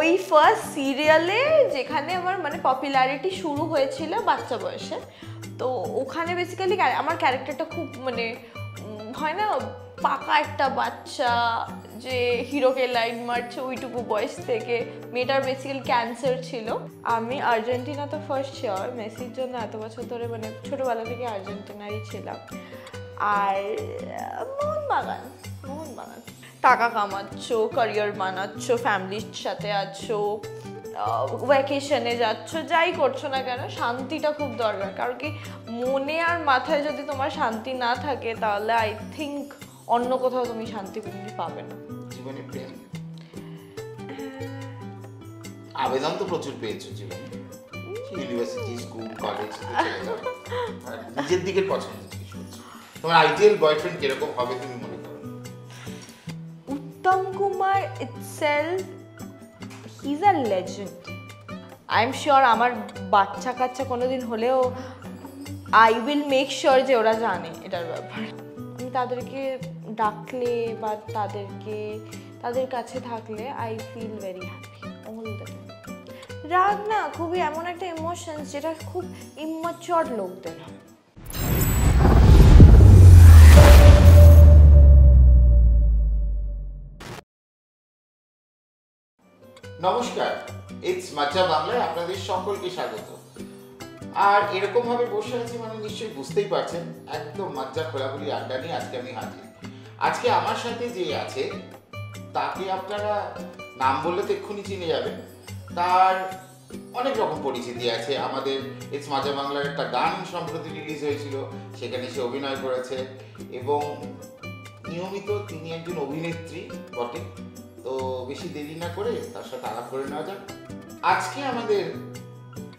ওই ফার্স্ট সিরিয়ালে যেখানে আমার মানে পপুলারিটি শুরু হয়েছিল বাচ্চা বয়সে, তো ওখানে বেসিক্যালি আমার ক্যারেক্টারটা খুব মানে হয় না পাকা একটা বাচ্চা যে হিরোকে লাইন মারছে ওইটুকু বয়স থেকে। মেয়েটার বেসিক্যালি ক্যান্সার ছিল। আমি আর্জেন্টিনা তো ফার্স্ট শিওর, মেসির জন্য এত বছর ধরে মানে ছোটোবেলা থেকে আর্জেন্টিনারই ছিলাম। আর মোহনবাগান টাকা কামাচ্ছ, ক্যারিয়ার বানাচ্ছ, ফ্যামিলির সাথে আছো, ভ্যাকেশনে যাচ্ছ, যাই করছো না কেন শান্তিটা খুব দরকার। কারণ কি মনে আর মাথায় যদি তোমার শান্তি না থাকে তাহলে আই থিঙ্ক অন্য কোথাও তুমি শান্তি পাবে না। জীবনে প্রেম আবেদন তো প্রচুর পেয়েছো জীবনে, ইউনিভার্সিটি, স্কুল, কলেজ, নিজের দিকের পছন্দ জিজ্ঞেস করছি। তোমার আইডিয়াল বয়ফ্রেন্ড কিরকম হবে তুমি মনে করো? Uttam Kumar itself, he's a legend. I'm sure আমার বাচ্চা কাচ্চা কোনোদিন হলেও I will make sure যে ওরা জানে এটার ব্যাপার। আমি তাদেরকে ডাকলে বা তাদের কাছে থাকলে I feel very happy all the time. রাগ না খুবই এমন একটা ইমোশন যেটা খুব ইম্যাচিওর লোকদের হয়। নমস্কার, ইটস মাজ্জা বাংলায় আপনাদের সকলকে স্বাগত। আর এরকম ভাবে বসে আছি মানে নিশ্চয়ই বুঝতেই পারছেন, একদম মাজ্জা খোলাখুলি আড্ডা নিয়ে আজকে আমি হাজির। আজকে আমার সাথে যে আছে তাকে আপনারা নাম বললে তো এক্ষুনি চিনে যাবেন। তার অনেক রকম পরিচিতি আছে। আমাদের ইটস মাজ্জা বাংলার একটা গান সম্প্রতি রিলিজ হয়েছিল, সেখানে সে অভিনয় করেছে এবং নিয়মিত তিনি একজন অভিনেত্রী বটে। তো বেশি দেরি না করে তার সাথে আলাপ করে নেওয়া যাক। আজকে আমাদের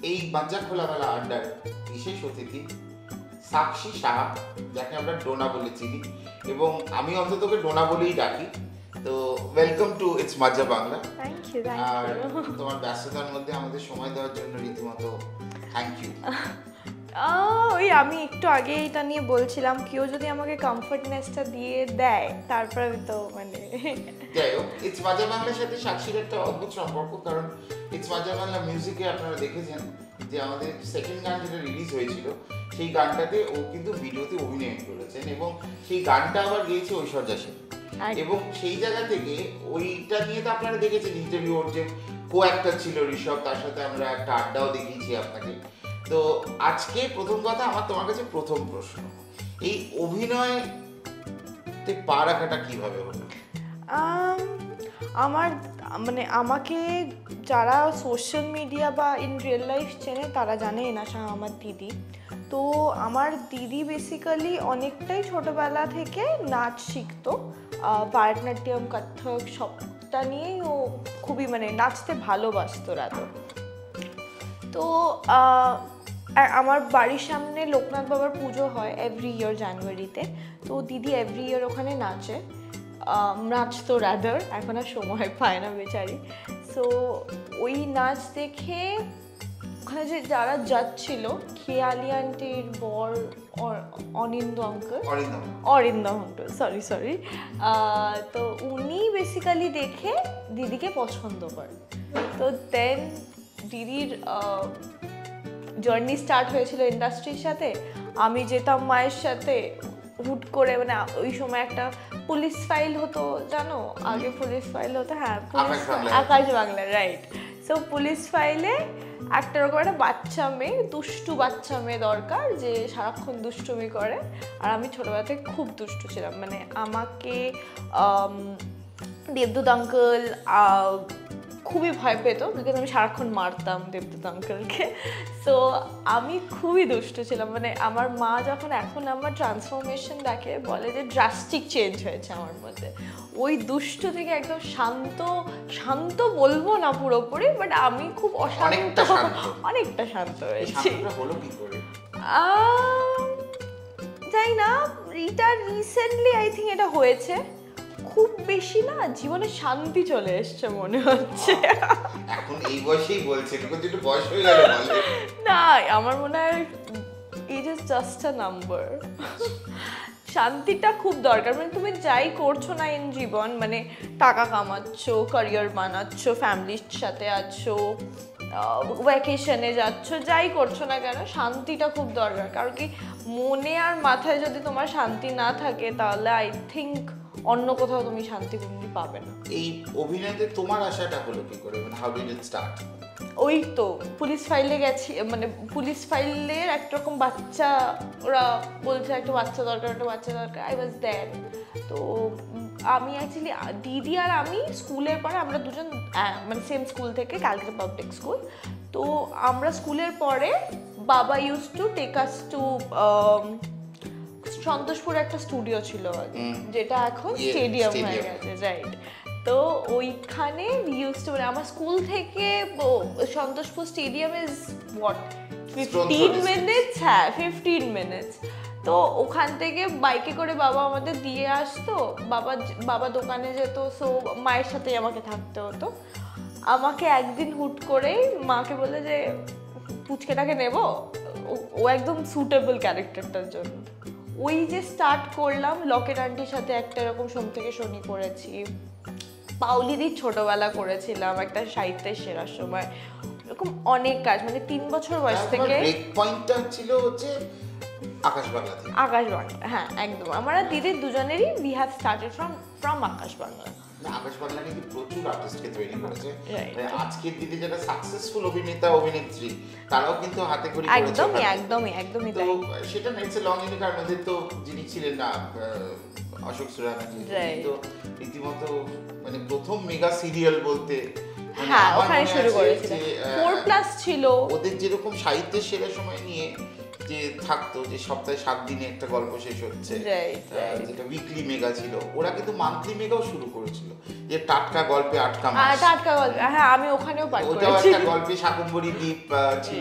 এই মাজ্জা খোলামেলা আড্ডার বিশেষ অতিথি সাক্ষী সাহা, যাকে আমরা ডোনা বলে চিনি এবং আমি অন্তত ডোনা বলেই ডাকি। তো welcome to it's Majja Bangla. Thank you. আর তোমার ব্যস্ততার মধ্যে আমাদের সময় দেওয়ার জন্য রীতিমতো থ্যাংক ইউ। ওই আমি একটু আগে এটা নিয়ে বলছিলাম, কেউ যদি আমাকে কমফর্টনেসটা দিয়ে দেয় তারপরে আমি তো মানে যাই হোক, ইটস মাজ্জা বাংলার সাথে সাক্ষীর একটা অদ্ভুত সম্পর্ক। কারণ ইটস মাজ্জা বাংলা মিউজিকে আপনারা দেখেছেন যে আমাদের সেকেন্ড গান যেটা রিলিজ হয়েছিল সেই গানটাতে ও কিন্তু ভিডিওতে অভিনয় করেছেন এবং সেই গানটা আবার গেয়েছে ঐশ্বর্যা সেন। এবং সেই জায়গা থেকে ওইটা নিয়ে তো আপনারা দেখেছেন ইন্টারভিউ, ওর যে কো অ্যাক্টর ছিল ঋষভ, তার সাথে আমরা একটা আড্ডাও দেখিয়েছি আপনাকে। তো আজকে প্রথম কথা আমার তোমার কাছে প্রথম প্রশ্ন, এই অভিনয়তে পা রাখাটা কিভাবে হলো? আমার মানে আমাকে যারা সোশ্যাল মিডিয়া বা ইন রিয়েল লাইফ চেনে তারা জানে এনাশা আমার দিদি। তো আমার দিদি বেসিক্যালি অনেকটাই ছোটোবেলা থেকে নাচ শিখতো, ভারতনাট্যম, কত্থক সবটা নিয়েই ও খুবই মানে নাচতে ভালোবাসতো রাত। তো আমার বাড়ির সামনে লোকনাথ বাবার পুজো হয় এভরি ইয়ার জানুয়ারিতে। তো দিদি এভরি ইয়ার ওখানে নাচতো রাদার, এখন আর সময় পায় না বেচারি। সো ওই নাচ দেখে ওখানে যে যারা জাজ ছিল, খেয়ালি আন্টির বর অরিন্দম আঙ্কেল, সরি, তো উনি বেসিক্যালি দেখে দিদিকে পছন্দ করেন। তো দেন দিদির জার্নি স্টার্ট হয়েছিল ইন্ডাস্ট্রির সাথে। আমি যেতাম মায়ের সাথে, হুট করে মানে ওই সময় একটা পুলিশ ফাইল হতো, জানো আগে পুলিশ ফাইল হতো, হ্যাঁ আকাশ বাংলা, রাইট। সো পুলিশ ফাইলে একটা রকম একটা বাচ্চা মেয়ে, দুষ্টু বাচ্চা মেয়ে দরকার যে সারাক্ষণ দুষ্টুমি করে। আর আমি ছোটোবেলা থেকে খুব দুষ্টু ছিলাম, মানে আমাকে দেবদূত আঙ্কেল খুবই ভয় পেত, বিকজ আমি সারাক্ষণ মারতাম দেবদূত আঙ্কেলকে। সো আমি খুবই দুষ্টু ছিলাম। মানে আমার মা যখন এখন আমার ট্রান্সফরমেশন দেখে বলে যে ড্রাস্টিক চেঞ্জ হয়েছে আমার মধ্যে, ওই দুষ্ট থেকে একদম শান্ত বলবো না পুরোপুরি, বাট আমি খুব অনেকটা শান্ত হয়েছি। জানি না, এটা রিসেন্টলি আই থিঙ্ক এটা হয়েছে, খুব বেশি না জীবনে শান্তি চলে এসছে মনে হচ্ছে। এখন এই বয়সেই বলছে, একটু বয়স হয়ে গেল বলে না, আমার মনে হয় it is just a number. শান্তিটা খুব দরকার। মানে তুমি যাই করছো না ইন জীবন, মানে টাকা কামাচ্ছো, ক্যারিয়ার বানাচ্ছো, ফ্যামিলির সাথে আছো, ভ্যাকেশনে যাচ্ছ, যাই করছো না কেন শান্তিটা খুব দরকার। কারণ কি মনে আর মাথায় যদি তোমার শান্তি না থাকে তাহলে আই থিঙ্ক অন্য কোথাও তুমি শান্তি পাবে না। এই অভিনয়তে তোমার আশাটা হলো কি করে, মানে হাউ ডিড ইট স্টার্ট? ওই তো পুলিশ ফাইলে গেছি, মানে পুলিশ ফাইলের একরকম বাচ্চা, ওরা বলছে একটা বাচ্চা দরকার, একটা বাচ্চা দরকার, আই ওয়াজ দেয়ার। তো আমি অ্যাকচুয়ালি দিদি আর আমি স্কুলের পরে আমরা দুজন মানে সেম স্কুল থেকে, ক্যালকাটা পাবলিক স্কুল। তো আমরা স্কুলের পরে বাবা use to take us to সন্তোষপুরে একটা স্টুডিও ছিল যেটা এখন স্টেডিয়াম হয়ে গেছে, রাইট। তো ওইখানে ইউজ টু, মানে আমার স্কুল থেকে Santoshpur stadium is what 15 minutes, হ্যাঁ 15 মিনিটস। তো ওখান থেকে বাইকে করে বাবা আমাদের দিয়ে আসতো, বাবা দোকানে যেত, সো মায়ের সাথেই আমাকে থাকতে হতো। আমাকে একদিন হুট করেই মাকে বলে যে পুচকেটাকে নেব, ও একদম সুটেবল ক্যারেক্টারটার জন্য। ওই যে স্টার্ট করলাম, লকেট আন্টির সাথে একটা এরকম সোম থেকে শনি করেছি, পাউলিদির ছোটবেলা করেছিলাম একটা সাহিত্যের সেরার সময়, এরকম অনেক কাজ, মানে 3 বছর বয়স থেকে। ব্রেক পয়েন্টটা ছিল হচ্ছে আকাশ বাংলা থেকে। আকাশ বাংলা, হ্যাঁ একদম। আমরা দিদির দুজনেরই উই হ্যাভ স্টার্টেড ফ্রম আকাশ বাংলা। আকাশ বাংলা কিন্তু প্রচুর আর্টিস্টকে তৈরি করেছে। আজকের দিদি যারা সাকসেসফুল অভিনেতা অভিনেত্রী তারাও কিন্তু হাতে করে করেছে। একদমই তো সেটা নেক্সট লং ইনিকার মধ্যে তো যিনি ছিলেন না অশোক সুরানাজি, তো রীতিমতো মানে প্রথম মেগা সিরিয়াল বলতে হ্যাঁ ওখানে শুরু করেছিলেন। 4+ ছিল ওদের, যেরকম সাহিত্যের সেরা সময় নিয়ে যে থাকতো, যে সপ্তাহে 7 দিনে একটা গল্প শেষ হচ্ছে, যেটা উইকলি মেগা ছিল, ওরা কিন্তু মান্থলি মেগাও শুরু করেছিল, যে টাটকা গল্পে 8 মাস। টাটকা গল্প, হ্যাঁ আমি ওখানেও পাঠ করেছি। ওটাও একটা গল্পে শাকম্ভরি দ্বীপ ছিল,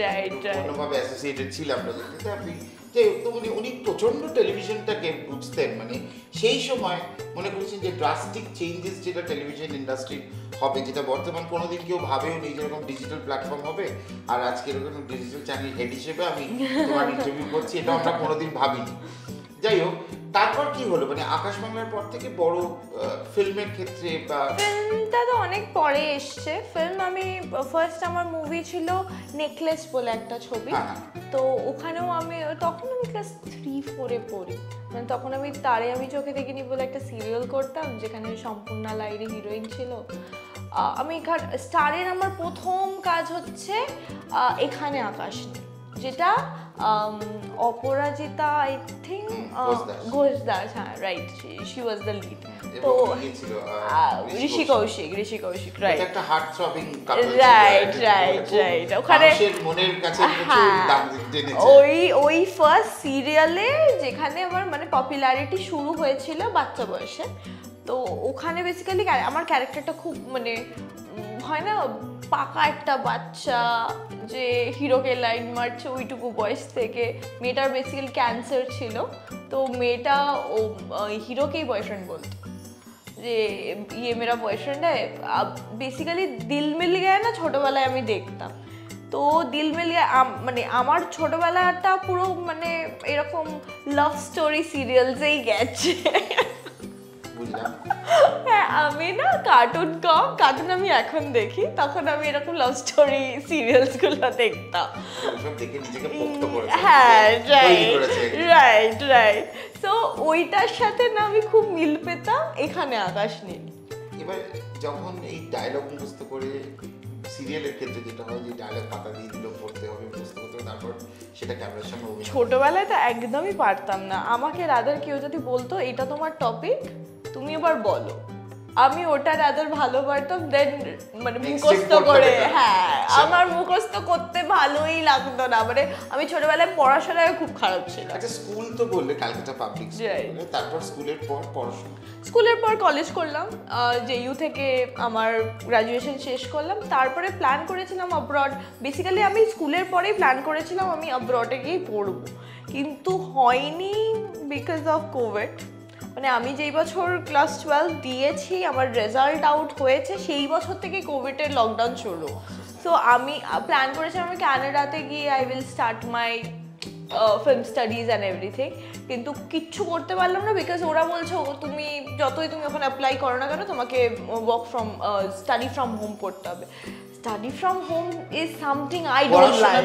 রাইট অন্যভাবে অ্যাসোসিয়েটেড ছিলাম আমরা। কিন্তু আপনি যে তো উনি প্রচন্ড টেলিভিশনটাকে বুঝতেন, মানে সেই সময় মনে করেছেন যে ড্রাস্টিক চেঞ্জেস যেটা টেলিভিশন ইন্ডাস্ট্রি হবে, যেটা বর্তমান কোনোদিন কেউ ভাবেও নেই, যেরকম ডিজিটাল প্ল্যাটফর্ম হবে আর আজকে এরকম ডিজিটাল চ্যানেল হেড হিসেবে আমি তোমার ইন্টারভিউ করছি, এটা আমরা কোনোদিন ভাবিনি। যাই হোক, তারপর কি হলো, মানে আকাশ বাংলার পর থেকে বড় ফিল্মের ক্ষেত্রে বা? ফিল্মটা তো অনেক পরে এসছে। ফিল্ম আমি ফার্স্ট, আমার মুভি ছিল নেকলেস বলে একটা ছবি। তো ওখানেও আমি তখন ক্লাস 3-4-এ পড়ি, মানে তখন আমি তারে আমি চোখে দেখিনি বলে একটা সিরিয়াল করতাম, যেখানে সম্পূর্ণা লাইরি হিরোইন ছিল। আমি স্টারের আমার প্রথম কাজ হচ্ছে এখানে আকাশ নেই, যেটা অপরাজিতা আই থিঙ্ক ঘোষদাস, হ্যাঁ right, she was the lead. তো ঋষি কৌশিক রাইট, একটা হার্ট থ্রবিং কাপল, রাইট ওখানে মনের কাছে প্রচুর দাম জেনেছে। ওই ফার্স্ট সিরিয়ালে যেখানে আমার মানে পপুলারিটি শুরু হয়েছিল বাচ্চা বয়সে। তো ওখানে বেসিক্যালি আমার ক্যারেক্টারটা খুব মানে হয় না, পাকা একটা বাচ্চা যে হিরোকে লাইন মারছে ওইটুকু বয়স থেকে। মেয়েটার বেসিক্যালি ক্যান্সার ছিল, তো মেয়েটা ও হিরোকেই বয়ফ্রেন্ড বলতো, যে ইয়ে মেরা বয়ফ্রেন্ড হ্যায়। বেসিক্যালি দিল মিল গায়া না ছোটবেলায় আমি দেখতাম, তো দিল মিল গায়া মানে আমার ছোটবেলাটা পুরো মানে এরকম লাভ স্টোরি সিরিয়ালসেই গেছে। হ্যাঁ আমি না কার্টুন আমি এখন দেখি, তখন আমি এরকম লাভ স্টোরি সিরিয়ালস গুলো দেখতাম। হ্যাঁ রাইট তো ওইটার সাথে না আমি খুব মিল পেতাম এখানে আকাশ নীল। এবার যখন এই ডায়লগ মুখস্থ করে সিরিয়ালের ক্ষেত্রে যেটা হয়, যে ডায়লগ পাতা দিয়ে দিল, পড়তে হবে, মুখস্থ করতে হবে, তারপর সেটা ক্যামেরার সামনে অভিনয়। ছোটবেলায় তো একদমই পারতাম না। আমাকে রাদার কেউ যদি বলতো এটা তোমার টপিক, তুমি এবার বলো, আমি ওটা রাদার ভালো পারতাম দেন মানে মুখস্থ করে। হ্যাঁ আমার মুখস্থ করতে ভালোই লাগতো না, মানে আমি ছোটবেলায় পড়াশোনায় খুব খারাপ ছিল। আচ্ছা স্কুল তো বললে ক্যালকাটা পাবলিক স্কুল, তারপর স্কুলের পর পড়াশোনা? স্কুলের পর কলেজ করলাম, জেইউ থেকে আমার গ্র্যাজুয়েশন শেষ করলাম। তারপরে প্ল্যান করেছিলাম অ্যাব্রড। বেসিক্যালি আমি স্কুলের পরেই প্ল্যান করেছিলাম আমি অ্যাব্রডে গিয়ে পড়বো, কিন্তু হয়নি বিকজ অফ কোভিড। মানে আমি যেই বছর ক্লাস 12 দিয়েছি, আমার রেজাল্ট আউট হয়েছে, সেই বছর থেকে কোভিডের লকডাউন শুরু। সো আমি প্ল্যান করেছিলাম আমি ক্যানাডাতে গিয়ে I will start my film studies and everything, কিন্তু কিচ্ছু করতে পারলাম না বিকজ ওরা বলছে তুমি যতই তুমি ওখানে অ্যাপ্লাই করো না কেন তোমাকে স্টাডি ফ্রম হোম করতে হবে। Study from home is something I don't like.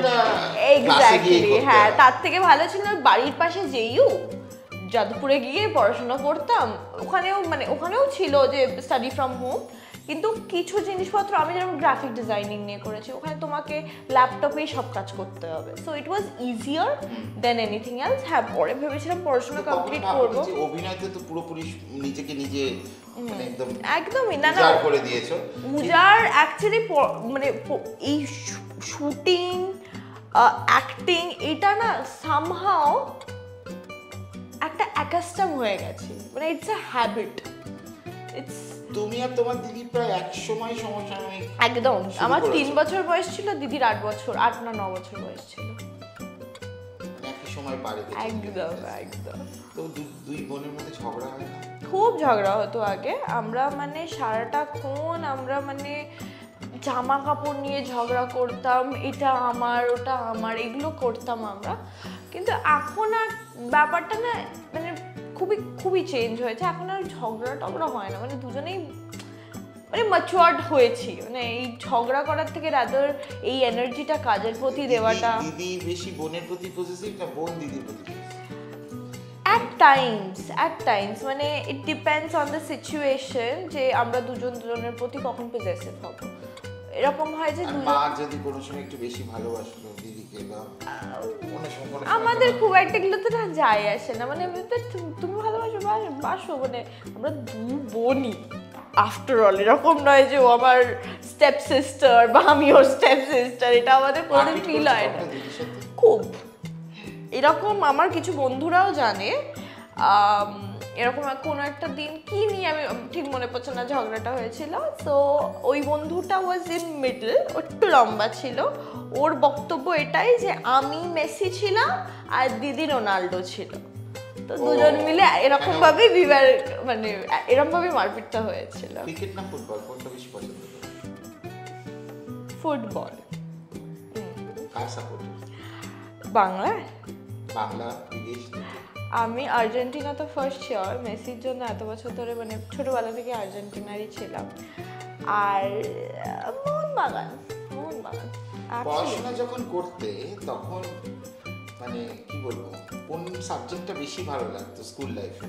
Exactly, হ্যাঁ, তার থেকে ভালো ছিল বাড়ির পাশে যেইও যাদবপুরে গিয়ে পড়াশোনা করতাম। ওখানেও ছিল যে স্টাডি ফ্রম হোম, কিন্তু কিছু জিনিসপত্র আমি যেরকম গ্রাফিক ডিজাইনিং নিয়ে করেছি, ওখানে তোমাকে ল্যাপটপেই সব কাজ করতে হবে, so it was easier than anything else. হ্যাঁ, পরে ভেবেছিলাম পড়াশোনা কমপ্লিট করবো। অভিনয়তে তো পুরোপুরি নিজেকে নিজে একদমই না করে দিয়েছো। উজার অ্যাকচুয়ালি এই শুটিং অ্যাক্টিং এটা না সামহাও একটা অ্যাকাস্টম হয়ে গেছে, ইটস আ হ্যাবিট। তুমি আর তোমার দিদি প্রায় এক সময় সমসাময়িক। একদম, আমার 3 বছর বয়স ছিল, দিদির 8 বছর 8 না 9 বছর বয়স ছিল। একই সময় পারে। একদম একদম। তো দুই বোনের মধ্যে ঝগড়া হয় না? খুব ঝগড়া হতো আগে। আমরা সারাটাক্ষণ আমরা জামা কাপড় নিয়ে ঝগড়া করতাম, এটা আমার ওটা আমার এগুলো করতাম আমরা। কিন্তু এখন আর ব্যাপারটা না খুবই খুবই চেঞ্জ হয়েছে। এখন আর ঝগড়া টগড়া হয় না, দুজনেই ম্যাচিউরড হয়েছি। এই ঝগড়া করার থেকে রাদার এই এনার্জিটা কাজের প্রতি দেওয়াটা। দিদি বেশি বোনের প্রতি পজিটিভ না বোন দিদির প্রতি? at times it depends on the situation যে আমরা দুজনের প্রতি কখন পজেসিভ হব। এরকম হয় যে মা যদি কোনো সময় একটু বেশি ভালোবাসলো দিদিকে বা আমাদের খুব একটা গুলো তো যায় আসে না, তুমি ভালোবাসো আমরা দু বোনই আফটার অল, এরকম নয় যে ও আমার স্টেপ সিস্টার বা আমি ওর স্টেপ সিস্টার, এটা আমাদের কোনোদিন ফিল হয় না। খুব এরকম আমার কিছু বন্ধুরাও জানে। এরকম কোনো একটা দিন কি নিয়ে আমি ঠিক মনে পড়ছে না ঝগড়াটা হয়েছিল। তো ওই বন্ধুটা ওয়াজ ইন মিডল, একটু লম্বা ছিল। ওর বক্তব্য এটাই যে আমি মেসি ছিলাম আর দিদি রোনাল্ডো ছিল, তো দুজন মিলে এরকম ভাবেই এরকম ভাবে মারপিটটা হয়েছিল। ক্রিকেট না ফুটবল কোনটা বেশি পছন্দ? ফুটবল। কার সাপোর্টার? বাংলা বিদেশ? আমি আর্জেন্টিনা তো ফার্স্ট শিওর, মেসির জন্য এত বছর ধরে ছোটবেলা থেকে আর্জেন্টিনারই ছিলাম। আর মোহনবাগান। পড়াশোনা যখন করতে তখন কি বলবো, কোন সাবজেক্টটা বেশি ভালো লাগতো স্কুল লাইফে?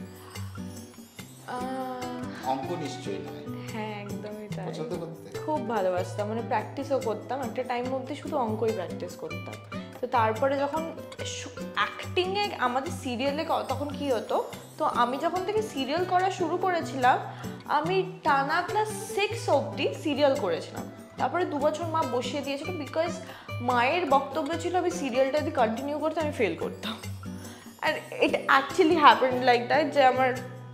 অঙ্ক নিশ্চয়ই নয়? হ্যাঁ, একদমই তাই। পছন্দ করতে খুব ভালোবাসতাম, প্র্যাকটিসও করতাম। একটা টাইম অবধি শুধু অঙ্কই প্র্যাকটিস করতাম। তো তারপরে যখন অ্যাক্টিংয়ে আমাদের সিরিয়ালে তখন কি হতো, তো আমি যখন থেকে সিরিয়াল করা শুরু করেছিলাম আমি টানা ক্লাস 6 অবধি সিরিয়াল করেছিলাম। তারপরে 2 বছর মা বসিয়ে দিয়েছিল বিকজ মায়ের বক্তব্য ছিল আমি সিরিয়ালটা যদি কন্টিনিউ করতে আমি ফেল করতাম। And it actually happened like that, যে আমার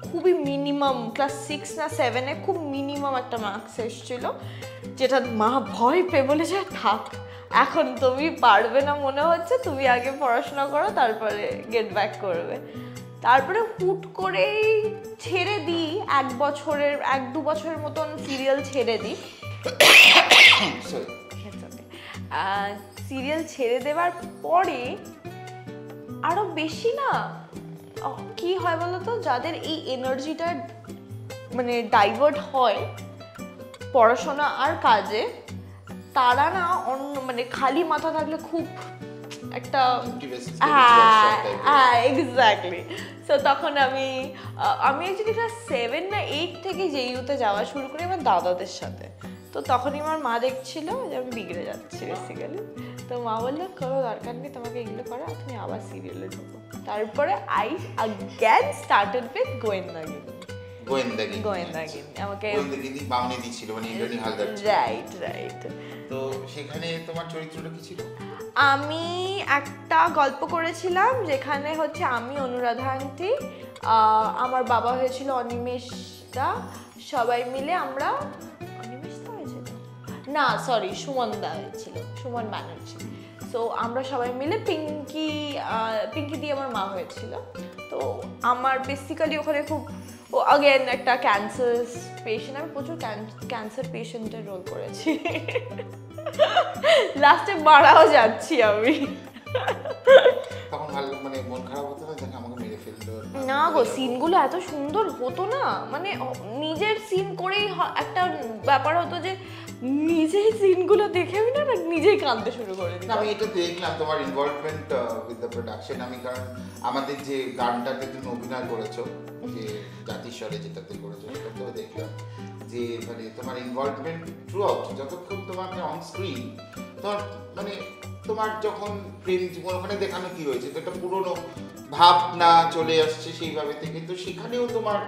খুবই মিনিমাম ক্লাস 6 না 7-এ খুব মিনিমাম একটা মার্কস এসেছিলো, যেটা মা ভয় পেয়ে বলেছে থাক এখন তুমি পারবে না মনে হচ্ছে, তুমি আগে পড়াশোনা করো তারপরে গেট ব্যাক করবে। তারপরে হুট করেই ছেড়ে দিই, 1-2 বছরের মতন সিরিয়াল ছেড়ে দিই। সিরিয়াল ছেড়ে দেওয়ার পরে আরো বেশি কি হয় বলতো, যাদের এই এনার্জিটা ডাইভার্ট হয় পড়াশোনা আর কাজে, তারা না অন্য খালি মাথা থাকলে খুব একটা এক্স্যাক্টলি। সো তখন আমি অ্যাকচুয়ালি ক্লাস 7 না 8 থেকে জেইউতে যাওয়া শুরু করি আমার দাদাদের সাথে। তো তখনই আমার মা দেখছিল যে আমি বিগড়ে যাচ্ছি বেসিক্যালি। তো মা বললো কোনো দরকার নেই তোমাকে এগুলো করা, তুমি আবার সিরিয়ালে ঢুকো। তারপরে আই অ্যাগেন স্টার্টেড উইথ গোয়েন্দাগিরি। আমাকে বামনি ছিল ইন্দ্রাণী হালদার। রাইট। তো সেখানে তোমার চরিত্রটা কি ছিল? আমি একটা গল্প করেছিলাম যেখানে হচ্ছে আমি অনুরাধা আন্টি, আমার বাবা হয়েছিল অনিমেষদা, সবাই মিলে আমরা সুমন দা হয়েছিল, সুমন ব্যানার্জি। তো আমরা সবাই মিলে পিঙ্কি দিয়ে আমার মা হয়েছিল। তো আমার বেসিক্যালি ওখানে খুব আগেন একটা ক্যান্সার পেশেন্ট, আমি প্রচুর ক্যান্সার পেশেন্টের রোল করেছি, লাস্টে মারাও যাচ্ছি আমি। তখন ভালো মানে মন খারাপ হতো না দেখে আমাকে মেরে ফেললো? না গো, সিনগুলো এত সুন্দর হতো না, মানে নিজের সিন করেই একটা ব্যাপার হতো যে নিজেই সিনগুলো দেখে আমি না নিজেই কাঁদতে শুরু করে দিই। আমি এটা দেখলাম তোমার ইনভলভমেন্ট উইথ দ্য প্রোডাকশন। আমি কারণ আমাদের যে গানটাতে তুমি অভিনয় করেছো, যে জাতিস্বরে যেটাতে করেছো, সেটাতেও দেখলাম যে মানে তোমার ইনভলভমেন্ট থ্রু আউট, যতক্ষণ তোমাকে অন স্ক্রিন তোমার মানে তোমার যখন প্রেম জীবন ওখানে দেখানো কি হয়েছে, তো একটা পুরোনো ভাবনা চলে আসছে সেইভাবে, কিন্তু সেখানেও তোমার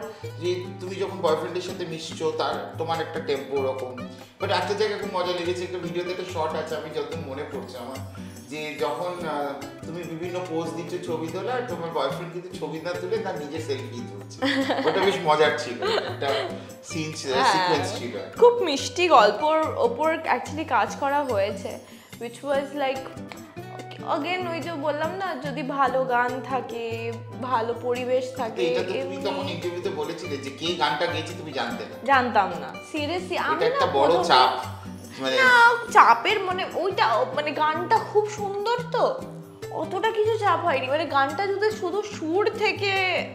যে তুমি যখন বয়ফ্রেন্ডের সাথে মিশছো তার তোমার একটা টেম্পো ওরকম। বাট একটা জায়গায় খুব মজা লেগেছে, একটা ভিডিওতে একটা শর্ট আছে, আমি যতদিন মনে পড়ছে আমার, যে যখন তুমি বিভিন্ন পোজ দিচ্ছ ছবি তোলা, আর তোমার বয়ফ্রেন্ড কিন্তু ছবি না তুলে তার নিজের সেলফি তুলছে। ওটা বেশ মজার ছিল, একটা সিন সিকোয়েন্স ছিল। খুব মিষ্টি গল্পর ওপর অ্যাকচুয়ালি কাজ করা হয়েছে, which was like again ওই যে বললাম না, যদি ভালো গান থাকে, ভালো পরিবেশ থাকে। এটা তো তুমি তখন ইন্টারভিউতে বলেছিলে যে কে গানটা গেয়েছে তুমি জানতে না। জানতাম না সিরিয়াসলি, আমি এটা একটা বড় চাপ, মানে না চাপের মানে ওইটা মানে গানটা খুব সুন্দর তো অতটা কিছু চাপ হয়নি, মানে গানটা যদি শুধু সুর থেকে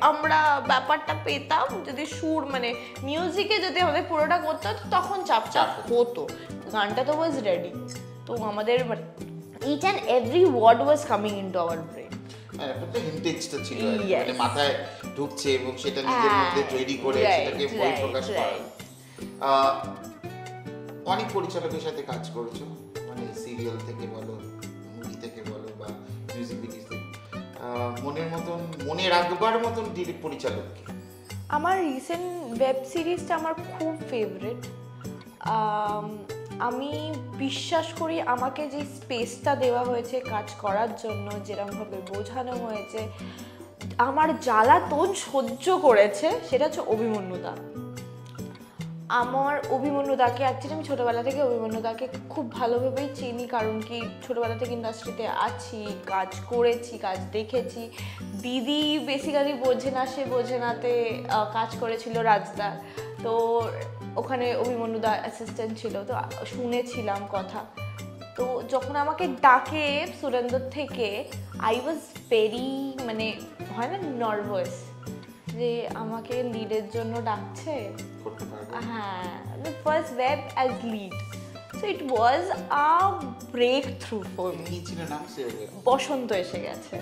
আমরা ব্যাপারটা পেতাম, যদি সুর মানে মিউজিকে যদি আমাদের পুরোটা করতে হতো তখন চাপ চাপ হতো। গানটা তো ওয়াজ রেডি, তো আমাদের each and every word was coming into our brain. একটা হিন্টেজটা ছিল, মানে মাথায় ঢুকছে এবং সেটা নিজের মধ্যে তৈরি করে সেটাকে পরিপ্রকাশ করা। অনেক পরিচালকের সাথে কাজ করেছো, মানে সিরিয়াল থেকে বলো, মুভি থেকে বলো, বা মিউজিক ভিডিও থেকে। মনের মতন, মনে রাখবার মতন পরিচালক কি? আমার রিসেন্ট ওয়েব সিরিজটা আমার খুব ফেভারিট। আমি বিশ্বাস করি আমাকে যে স্পেসটা দেওয়া হয়েছে কাজ করার জন্য, যেরকমভাবে বোঝানো হয়েছে, আমার জ্বালাতন সহ্য করেছে, সেটা হচ্ছে অভিমন্যুদা। আমার অভিমন্যুদাকে অ্যাকচুয়ালি আমি ছোটোবেলা থেকে অভিমন্যুদাকে খুব ভালোভাবেই চিনি, কারণ কি ছোটোবেলা থেকে ইন্ডাস্ট্রিতে আছি, কাজ করেছি, কাজ দেখেছি। দিদি বেসিক্যালি বোঝে না সে বোঝে নাতে কাজ করেছিল রাজদার, তো ওখানে অভিমন্যুদা অ্যাসিস্ট্যান্ট ছিল, তো শুনেছিলাম কথা। তো যখন আমাকে ডাকে সুরেন্দ্র থেকে, আই ওয়াজ ভেরি মানে হয় না নার্ভাস, যে আমাকে লিডের জন্য ডাকছে। হ্যাঁ, first web as lead, so it was a breakthrough for me. বসন্ত এসে গেছে,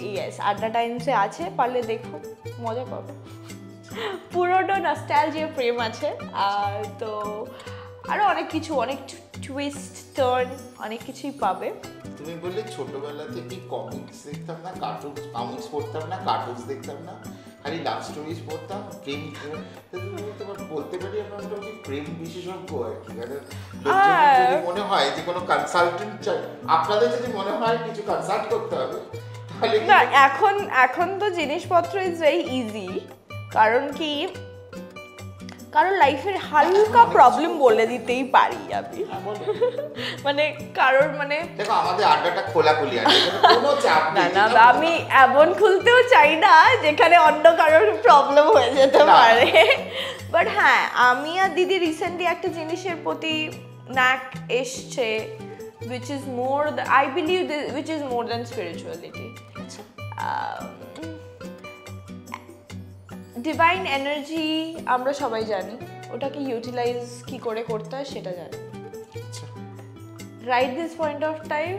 ইয়েস, আড্ডা টাইমসে আছে, পারলে দেখো, মজা পাবে। পুরোনো নস্টালজিয়া প্রেম আছে, আর তো আরো অনেক কিছু, অনেক টুইস্ট টার্ন, অনেক কিছুই পাবে। তুমি বললে ছোটবেলা থেকে কমিক্স দেখতাম না, কমিক্স পড়তাম না, কার্টুনস দেখতাম না, খালি লাভ স্টোরিজ পড়তাম, প্রেম। তোমার বলতে পারি আমরা মোটামুটি প্রেম বিশেষজ্ঞ আর কি। যদি মনে হয় যে কোনো কনসালটেন্ট চাই, আপনাদের যদি মনে হয় কিছু কনসাল্ট করতে হবে, তাহলে না, এখন তো জিনিসপত্র ইজ ভেরি ইজি, কারণ কি, কারণ লাইফের হালকা প্রবলেম বলে দিতেই পারি আমি, মানে কারোর মানে দেখো আমাদের আড্ডাটা খোলাখুলি আছে, কোনো চাপ নেই। না না, আমি এমন খুলতেও চাই না যেখানে অন্য কারোর প্রবলেম হয়ে যেতে পারে। বাট হ্যাঁ, আমি আর দিদি রিসেন্টলি একটা জিনিসের প্রতি ন্যাক এসছে, which is more I believe which is more than spirituality. Divine energy আমরা সবাই জানি, ওটাকে ইউটিলাইজ কি করে করতে হয় সেটা জানি। Right this point of time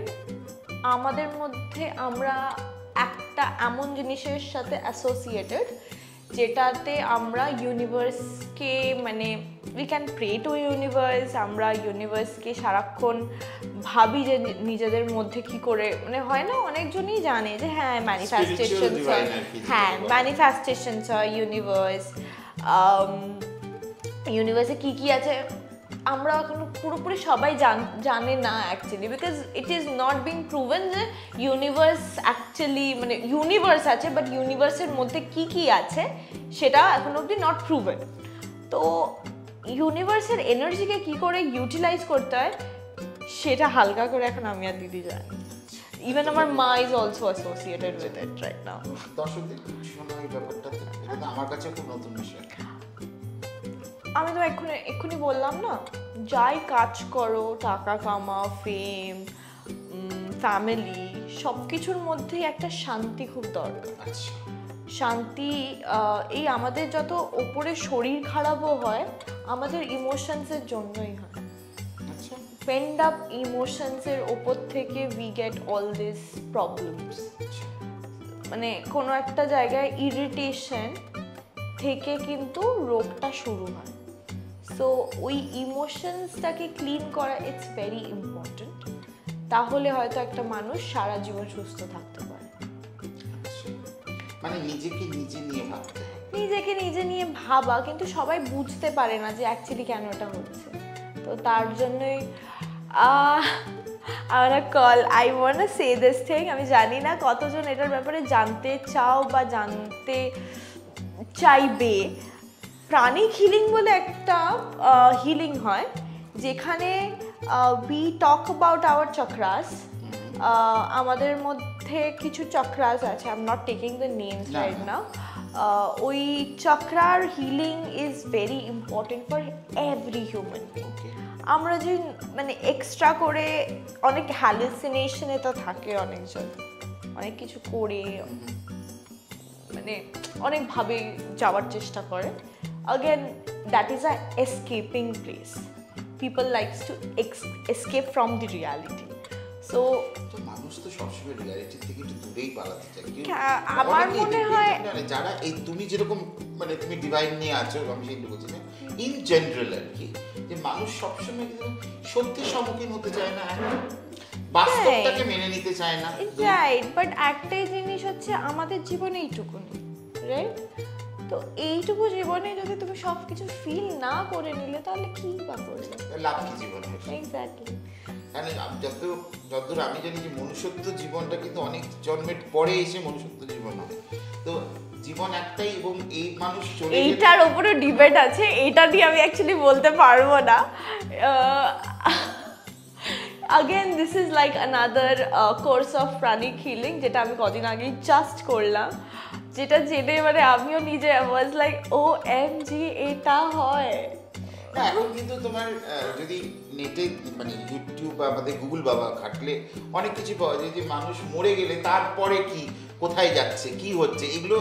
আমাদের মধ্যে আমরা একটা এমন জিনিসের সাথে অ্যাসোসিয়েটেড, যেটাতে আমরা ইউনিভার্সকে মানে we can pray to universe, আমরা ইউনিভার্সকে সারাক্ষণ ভাবি যে নিজেদের মধ্যে কি করে, মানে হয় না, অনেকজনই জানে যে হ্যাঁ ম্যানিফেস্টেশন হয়, হ্যাঁ ম্যানিফেস্টেশনস হয়, ইউনিভার্সে কি কি আছে আমরা এখন পুরোপুরি সবাই জানে না actually, because it is not being proven যে ইউনিভার্স অ্যাকচুয়ালি মানে ইউনিভার্স আছে, বাট ইউনিভার্সের মধ্যে কি কি আছে সেটা এখন অবধি নট প্রুভেন। তো ইউনিভার্সের এনার্জিকে কি করে ইউটিলাইজ করতে হয় সেটা হালকা করে এখন আমি আর দিদি জানি। ইভেন আমার মা is also associated with it right now. দর্শকদের শোনা এই ব্যাপারটা আমার কাছে খুব নতুন বিষয়। আমি তো এক্ষুনি বললাম না, যাই কাজ করো, টাকা কামাও, ফেম, ফ্যামিলি সব কিছুর মধ্যেই একটা শান্তি খুব দরকার। আচ্ছা, শান্তি, এই আমাদের যত ওপরে শরীর খারাপও হয় আমাদের ইমোশনসের জন্যই হয়। আচ্ছা, পেন্ড আপ ইমোশনসের ওপর থেকে we get all this problems. মানে কোনো একটা জায়গায় ইরিটেশন থেকে কিন্তু রোগটা শুরু হয়। সো ওই ইমোশনসটাকে ক্লিন করা ইটস ভেরি ইম্পর্টেন্ট। তাহলে হয়তো একটা মানুষ সারা জীবন সুস্থ থাকতে পারে। আচ্ছা। মানে নিজেকে নিজে নিয়ে ভাবতে হয়। নিজেকে নিজে নিয়ে ভাবা, কিন্তু সবাই বুঝতে পারে না যে অ্যাকচুয়ালি কেন এটা হচ্ছে। তো তার জন্যই I wanna say this thing, আমি জানি না কতজন এটার ব্যাপারে জানতে চাও বা জানতে চাইবে। প্রাণিক হিলিং বলে একটা হিলিং হয় যেখানে we talk about our chakras. আমাদের মধ্যে কিছু চক্রাস আছে, I am not taking the names right now. ওই চক্রার healing is very important for every human being. আমরা যে মানে এক্সট্রা করে অনেক হ্যালুসিনেশনে তো থাকে, অনেকজন অনেক কিছু করে মানে অনেকভাবে যাওয়ার চেষ্টা করে। Again, that is a escaping place. People likes to escape from the reality. So মানুষ তো সবসময় রিয়ালিটি থেকে একটু দূরেই পালাতে চায়। আমার মনে হয় যারা এই তুমি যেরকম মানে তুমি ডিভাইন নিয়ে আছো, আমি সেটা বলছি না, ইন জেনারেল আর কি, যে মানুষ সবসময় সত্যি সম্মুখীন হতে চায় না, বাস্তবটাকে মেনে নিতে চায় না। রাইট, বাট একটাই জিনিস হচ্ছে আমাদের জীবনে এইটুকুনি, রাইট? তো এইটুকু জীবনে যদি তুমি সব কিছু ফিল না করে নিলে তাহলে কি বা করলে লাভ কি জীবনে? এক্স্যাক্টলি। কারণ যতদূর আমি জানি যে মনুষ্যত্ব জীবনটা কিন্তু অনেক জন্মের পরে এসে মনুষ্যত্ব জীবন হয়। তো জীবন একটাই, এবং এই মানুষ চলে এইটার উপরে ডিবেট আছে, এইটা দিয়ে আমি অ্যাকচুয়ালি বলতে পারবো না। Again, this is like another course of pranic healing যেটা আমি কদিন আগে জাস্ট করলাম, যেটা জেনে মানে আমিও নিজে ওয়াজ লাইক OMG, এটা হয়। এখন কিন্তু তোমার যদি নেটে মানে ইউটিউব বা আমাদের গুগল বাবা খাটলে অনেক কিছু পাওয়া যায়, যে মানুষ মরে গেলে তারপরে কি, কোথায় যাচ্ছে, কি হচ্ছে, এগুলো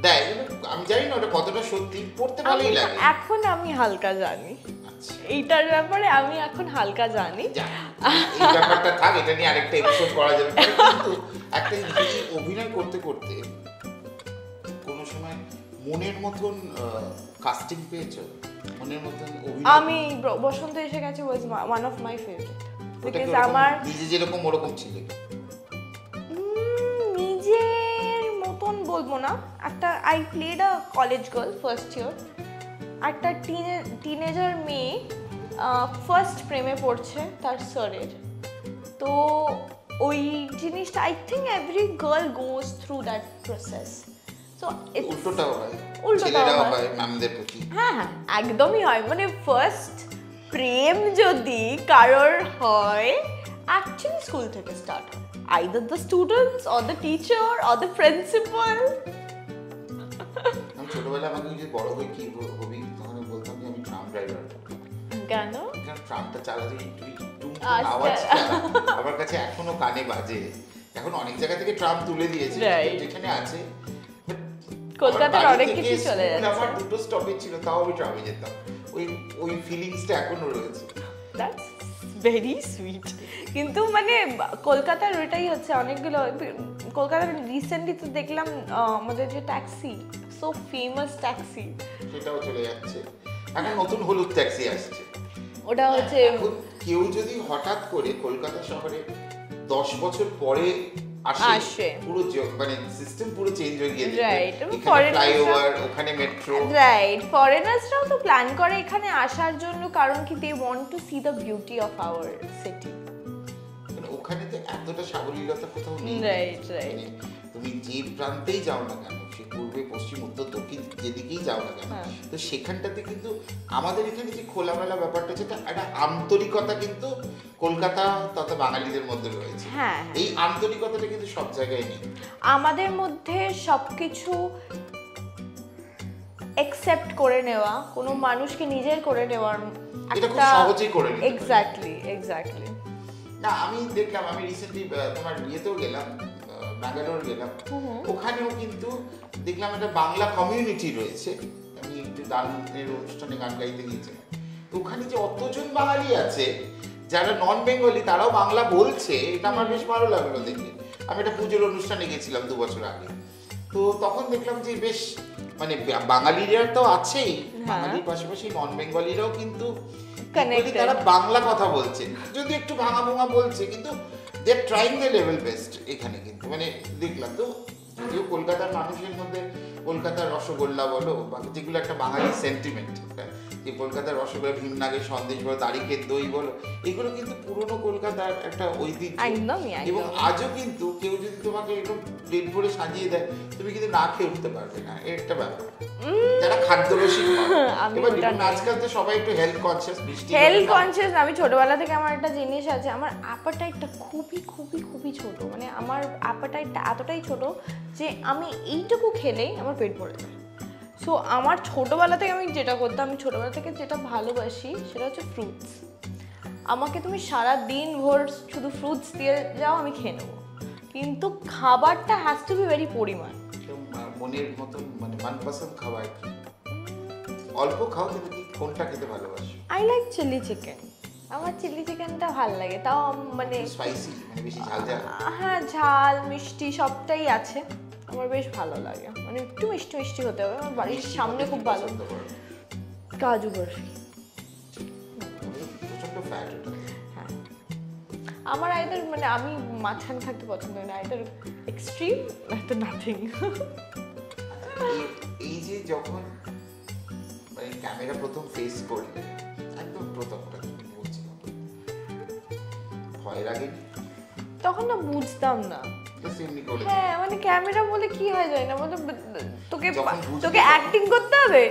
দেয়। আমি জানি না ওটা কতটা সত্যি, পড়তে ভালোই লাগে। এখন আমি হালকা জানি এইটার ব্যাপারে, আমি এখন হালকা জানি। এই ব্যাপারটা থাক, এটা নিয়ে আরেকটা এপিসোড করা যাবে। কিন্তু একটা জিনিস, অভিনয় করতে করতে কোনো সময় মনের মতন কাস্টিং পেয়েছো? মনের মতন অভিনয়? আমি বসন্ত এসে গেছে was one of my favourite, because আমার নিজে যেরকম ওরকম ছিল। নিজের মতন বলবো না, একটা I played a college girl first year, একটা টিনেজার মেয়ে ফার্স্ট প্রেমে পড়ছে তার স্যারের। তো ওই জিনিসটা I think every girl goes through that process. So উল্টোটাও হয়, উল্টোটাও হয় ম্যামদের প্রতি। হ্যাঁ হ্যাঁ, একদমই হয়। মানে ফার্স্ট প্রেম যদি কারোর হয় অ্যাকচুয়ালি স্কুল থেকে স্টার্ট হয়, either the students or the teacher or the principal. আমি ছোটবেলায় আমাকে যদি বড় হয়ে কি হবি, তখন আমি বলতাম যে আমি ট্রাম ড্রাইভার। কেন? কারণ ট্রামটা চালাতে একটু আওয়াজটা আমার কাছে এখনো কানে বাজে। এখন অনেক জায়গা থেকে ট্রাম তুলে দিয়েছে, যেখানে আছে কলকাতার অনেক কিছু চলে যাচ্ছে। আমার দুটো স্টপেজ ছিল, তাও আমি ট্রামে যেতাম। ওই ফিলিংসটা এখনো রয়েছে। That's very sweet. কিন্তু মানে কলকাতার ওইটাই হচ্ছে, অনেকগুলো কলকাতার রিসেন্টলি তো দেখলাম আমাদের যে ট্যাক্সি, সো ফেমাস ট্যাক্সি, সেটাও চলে যাচ্ছে। এখন নতুন হলুদ ট্যাক্সি আসছে। ওটা হচ্ছে কেউ যদি হঠাৎ করে কলকাতা শহরে 10 বছর পরে আসে, পুরো মানে সিস্টেম পুরো চেঞ্জ হয়ে গিয়ে রাইট, ফ্লাইওভার, ওখানে মেট্রো, রাইট। ফরেনার্সরাও তো প্ল্যান করে এখানে আসার জন্য, কারণ কি they want to see the beauty of our city. ওখানে তো এতটা সাবলীলতা কোথাও নেই। Right right. তুমি যে প্রান্তেই যাও না কেন, সে পূর্বে পশ্চিম উত্তর দক্ষিণ যেদিকেই যাও না কেন, তো সেখানটাতে কিন্তু আমাদের এখানে যে খোলামেলা ব্যাপারটা, যেটা একটা আন্তরিকতা কিন্তু কলকাতা তথা বাঙালিদের মধ্যে রয়েছে। এই আন্তরিকতাটা কিন্তু সব জায়গায় নেই। আমাদের মধ্যে সবকিছু অ্যাকসেপ্ট করে নেওয়া, কোনো মানুষকে নিজের করে নেওয়ার এটা খুব সহজেই করে নিতে পারি। Exactly exactly. না আমি দেখলাম, আমি রিসেন্টলি তোমার ইয়েতেও গেলাম, ব্যাঙ্গালোর গেলাম, ওখানেও কিন্তু দেখলাম একটা বাংলা কমিউনিটি রয়েছে। আমি একটু গানের অনুষ্ঠানে গান গাইতে গিয়েছিলাম, তো ওখানে যে অতজন বাঙালি আছে যারা নন বেঙ্গলি, তারাও বাংলা বলছে, এটা আমার বেশ ভালো লাগলো দেখে। আমি একটা পুজোর অনুষ্ঠানে গেছিলাম 2 বছর আগে, তো তখন দেখলাম যে বেশ মানে বাঙালিরা তো আছেই, বাঙালির পাশাপাশি নন বেঙ্গলিরাও কিন্তু তারা বাংলা কথা বলছে, যদি একটু ভাঙা ভোঙা বলছে, কিন্তু they are trying the level best এখানে কিন্তু মানে দেখলাম। তো যদিও কলকাতার মানুষের মধ্যে কলকাতার রসগোল্লা বলো বা যেগুলো একটা বাঙালি সেন্টিমেন্ট, যে কলকাতার রসগোল্লা, ভীমনাগের সন্দেশ বলো, তারিখের দই বলো, এগুলো কিন্তু পুরনো কলকাতার একটা ঐতিহ্য। এবং আজও কিন্তু কেউ যদি তোমাকে একটু প্লেট ভরে সাজিয়ে দেয়, তুমি কিন্তু না খেয়ে উঠতে পারবে না, এর একটা ব্যাপার। যারা খাদ্যরসিক, এবার আজকাল তো সবাই একটু হেলথ কনসিয়াস, হেলথ কনসিয়াস। আমি ছোটবেলা থেকে আমার একটা জিনিস আছে, আমার অ্যাপাটাইটটা খুবই খুবই খুবই ছোট, মানে আমার অ্যাপাটাইটটা এতটাই ছোট যে আমি এইটুকু খেলেই আমার পেট ভরে যায়। সো আমার ছোটোবেলা থেকে আমি যেটা করতাম, আমি ছোটোবেলা থেকে যেটা ভালোবাসি সেটা হচ্ছে ফ্রুটস। আমাকে তুমি সারা দিন ভোর শুধু ফ্রুটস দিয়ে যাও, আমি খেয়ে নেবো, কিন্তু খাবারটা হ্যাজ টু বি ভেরি পরিমাণ। মনের মতন মানে মনপসন্দ খাবার অল্প খাও, কিন্তু কি কোনটা খেতে ভালোবাসো? I like chilli chicken. আমার চিলি চিকেনটা ভালো লাগে, তাও মানে স্পাইসি, মানে বেশি ঝাল ঝাল। হ্যাঁ, ঝাল মিষ্টি সবটাই আছে, আমার বেশ ভালো লাগে, মানে একটু মিষ্টি মিষ্টি হতে হবে। আমার বাড়ির সামনে খুব ভালো কাজু বরফি। হ্যাঁ, আমার আইদার মানে আমি মাঝখানে থাকতে পছন্দ করি না, আইদার এক্সট্রিম নয়তো নাথিং। এই যে যখন মানে ক্যামেরা প্রথম ফেস করলে, একদম প্রথমটা বলছিলাম, ভয় লাগে? তখন না বুঝতাম না। হ্যাঁ, মানে ক্যামেরা বলে কি হয়ে যায় না, মানে তোকে অ্যাক্টিং করতে হবে,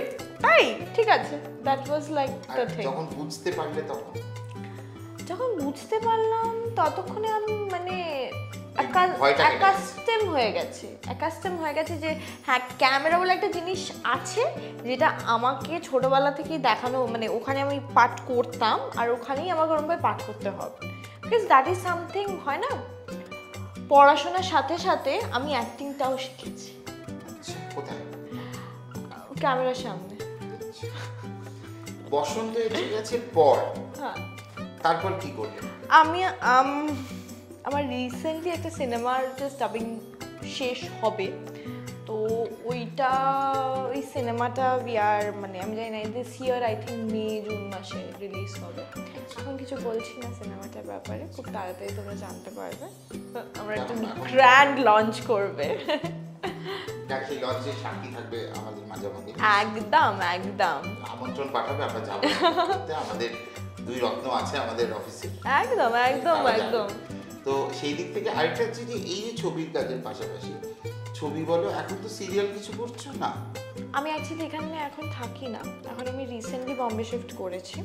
তাই ঠিক আছে, that was like the thing. যখন বুঝতে পারলে, যখন বুঝতে পারলাম ততক্ষণে আমি মানে অ্যাকাস্টেম হয়ে গেছে যে হ্যাঁ, ক্যামেরা বলে একটা জিনিস আছে যেটা আমাকে ছোটবেলা থেকেই দেখানো, মানে ওখানে আমি পাঠ করতাম আর ওখানেই আমাকে ওরকমভাবে পাঠ করতে হবে, বিকজ দ্যাট ইজ সামথিং। হয় না, পড়াশোনার সাথে সাথে আমি অ্যাক্টিংটাও শিখেছি। কোথায়? ক্যামেরার সামনে। বসন্ত এসে গেছে পর, হ্যাঁ, তারপর কি করলে? আমি আমার রিসেন্টলি একটা সিনেমার জাস্ট ডাবিং শেষ হবে, তো ওই সিনেমাটা মানে আমি জানি না, this year I think May June মাসে রিলিজ হবে। এখন কিছু বলছি না সিনেমাটার ব্যাপারে, খুব তাড়াতাড়ি তোমরা জানতে পারবে। আমরা একটা গ্র্যান্ড লঞ্চ করবে, একদম একদম আমন্ত্রণ পাঠাবে, আমরা যাবো, আমাদের 2 রত্ন আছে আমাদের অফিসে, একদম একদম একদম। তো সেই দিক থেকে আরেকটা হচ্ছে যে এই যে ছবির কাজের পাশাপাশি, ছবি বলো, এখন তো সিরিয়াল কিছু করছো না? আমি অ্যাকচুয়ালি এখানে এখন থাকি না, এখন আমি রিসেন্টলি বম্বে শিফট করেছি,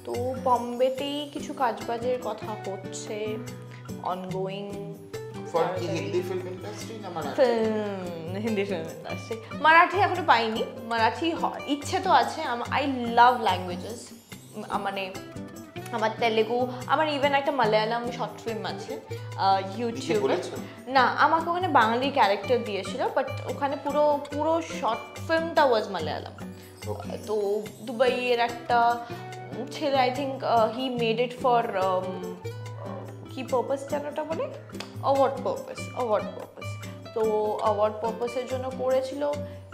তো বম্বেতেই কিছু কাজবাজের কথা হচ্ছে, অনগোয়িং। হিন্দি ফিল্ম ইন্ডাস্ট্রি না মারাঠি? Hindi film industry. মারাঠি এখনো পাইনি, মারাঠি ইচ্ছে তো আছে। আই লাভ ল্যাঙ্গুয়েজেস, মানে আমার তেলেগু, আমার ইভেন একটা মালায়ালাম শর্ট ফিল্ম আছে ইউটিউবে। না, আমাকে ওখানে বাঙালি ক্যারেক্টার দিয়েছিল, বাট ওখানে পুরো শর্ট ফিল্মটা ওয়াজ মালায়ালাম। তো দুবাইয়ের একটা ছেলে, I think he made it for কি পারপাস জানোটা বলে, অ্যাওয়ার্ড পারপাস। তো অ্যাওয়ার্ড পারপাসের জন্য করেছিল,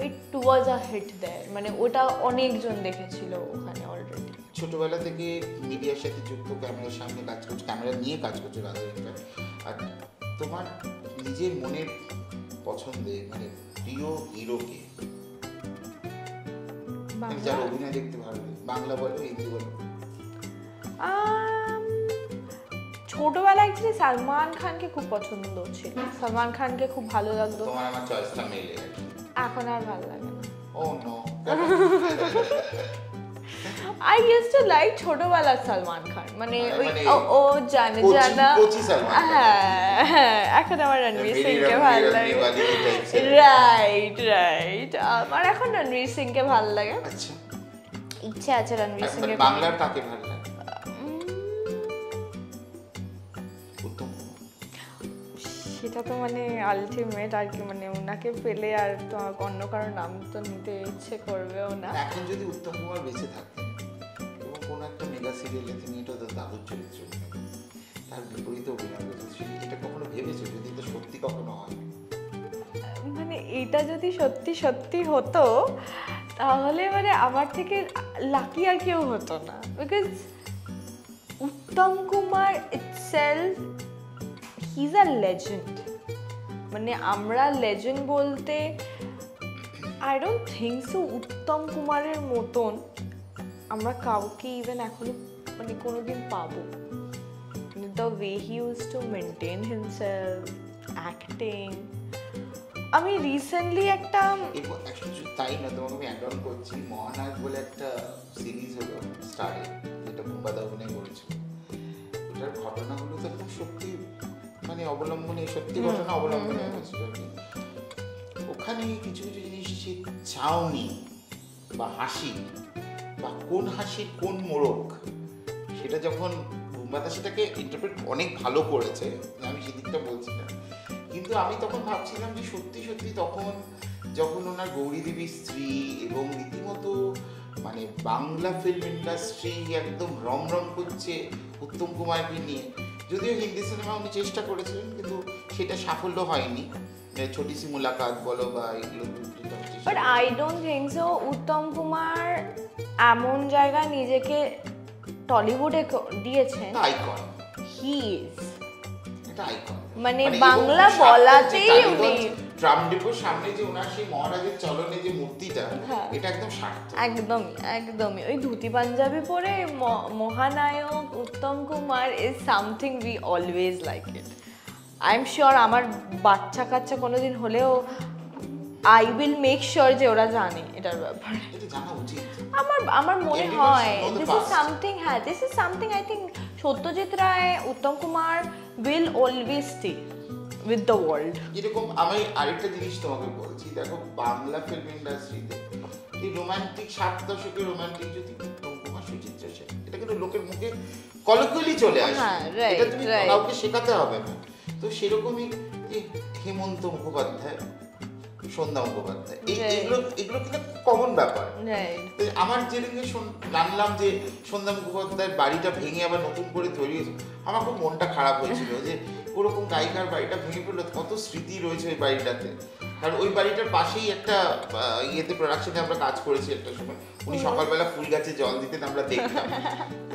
ইট ওয়াজ আ হিট দেয়ার, মানে ওটা অনেকজন দেখেছিল ওখানে অলরেডি। ছোটবেলা থেকে মিডিয়ার সাথে যুক্ত, ক্যামেরার সামনে কাজ করছো, ক্যামেরা নিয়ে কাজ করছো রাজনীতিটা, আর তোমার নিজের মনের পছন্দের মানে প্রিয় হিরোকে, যার অভিনয় দেখতে ভালো লাগে, বাংলা বলো হিন্দি বলো? ছোটবেলায় অ্যাকচুয়ালি সালমান খানকে খুব পছন্দ ছিল, সালমান খানকে খুব ভালো লাগতো। তোমার আমার চয়েসটা মেলে, এখন আর ভালো লাগে না। ও no, I used to like ছোটবেলার সালমান খান, মানে ওই ও জানা হ্যাঁ, এখন আমার রণবীর সিংকে ভালো লাগে। রাইট, আমার এখন রণবীর সিংকে ভালো লাগে। আচ্ছা, ইচ্ছে আছে রণবীর সিংকে। বাংলার কাকে ভালো লাগে? সেটা তো মানে আলটিমেট আর কি, মানে ওনাকে পেলে আর তো অন্য কারোর নাম তো নিতে ইচ্ছে করবেও না। এখন যদি উত্তম কুমার বেঁচে থাকতেন এবং কোনো একটা মেগা সিরিয়ালে তিনি এটা তো দাদুর চরিত্র তার বিপরীতে অভিনয় করছেন, এটা কখনো ভেবেছো যদি এটা সত্যি কখনো হয়? মানে এটা যদি সত্যি সত্যি হতো তাহলে মানে আমার থেকে লাকি আর কেউ হতো না, because Uttam Kumar itself he is a legend. মানে আমরা লেজেন্ড বলতে আই ডোন্ট থিঙ্ক সো উত্তম কুমারের মতন আমরা কাউকে ইভেন এখনো মানে কোনোদিন পাবো। The way he use to maintain himself, acting. আমি রিসেন্টলি একটা তাই না, তোমাকে আমি অ্যাড অন করছি, মহানায়ক বলে একটা সিরিজ হলো স্টারে, যেটা মুম্বাদা অভিনয় করেছিল। ওটার ঘটনাগুলো তো একদম সত্যি, মানে অবলম্বনে, সত্যি ঘটনা অবলম্বনে হয়েছিল আর কি। ওখানে কিছু কিছু জিনিস, সে চাউনি বা হাসি বা কোন হাসির কোন মোড়ক, সেটা যখন মুম্বাদা সেটাকে ইন্টারপ্রেট অনেক ভালো করেছে, আমি সেদিকটা বলছি না, কিন্তু আমি তখন ভাবছিলাম যে সত্যি সত্যি তখন যখন ওনার গৌরী দেবীর স্ত্রী এবং রীতিমতো মানে বাংলা ফিল্ম ইন্ডাস্ট্রি একদম রমরম করছে উত্তম কুমারকে নিয়ে। যদিও হিন্দি সিনেমা উনি চেষ্টা করেছিলেন কিন্তু সেটা সাফল্য হয়নি, ছোটি সি মুলাকাত বলো বা এগুলো। But I don't think so Uttam Kumar এমন জায়গায় নিজেকে টলিউডে দিয়েছেন। আইকন, হি ইজ এটা আইকন, মানে বাংলা বলাতেই উনি ট্রাম ডিপোর সামনে যে ওনার সেই মহারাজের চলনে যে মূর্তিটা, এটা একদম সার্থক। একদমই একদমই ওই ধুতি পাঞ্জাবি পরে Mahanayak Uttam Kumar is something we always like it. I am sure আমার বাচ্চা কাচ্চা কোনোদিন হলেও আই উইল মেক শিওর যে ওরা জানে এটার ব্যাপারে। এটা জানা উচিত আমার মনে হয় দিস ইজ সামথিং, হ্যাঁ this is something I think Satyajit Ray, Uttam Kumar will always stay with the world. এরকম আমি আরেকটা জিনিস তোমাকে বলছি, দেখো বাংলা ফিল্ম ইন্ডাস্ট্রিতে এই রোমান্টিক 60 দশকের রোমান্টিক যদি উত্তম কুমার, সুচিত্রা সেন, এটা কিন্তু লোকের মুখে কলকলি চলে আসে, এটা তুমি কাউকে শেখাতে হবে না। তো সেরকমই যে হেমন্ত মুখোপাধ্যায়, সন্ধ্যা মুখোপাধ্যায়, এগুলো কিন্তু কমন ব্যাপার। আমার যেদিকে জানলাম যে সন্ধ্যা মুখোপাধ্যায়ের বাড়িটা ভেঙে আবার নতুন করে তৈরি হয়েছে, আমার খুব মনটা খারাপ হয়েছিল যে ওরকম গায়িকার বাড়িটা ভেঙে পড়লো, কত স্মৃতি রয়েছে ওই বাড়িটাতে। কারণ ওই বাড়িটার পাশেই একটা ইয়েতে প্রোডাকশনে আমরা কাজ করেছি একটা সময়, উনি সকালবেলা ফুল গাছে জল দিতেন, আমরা দেখতাম।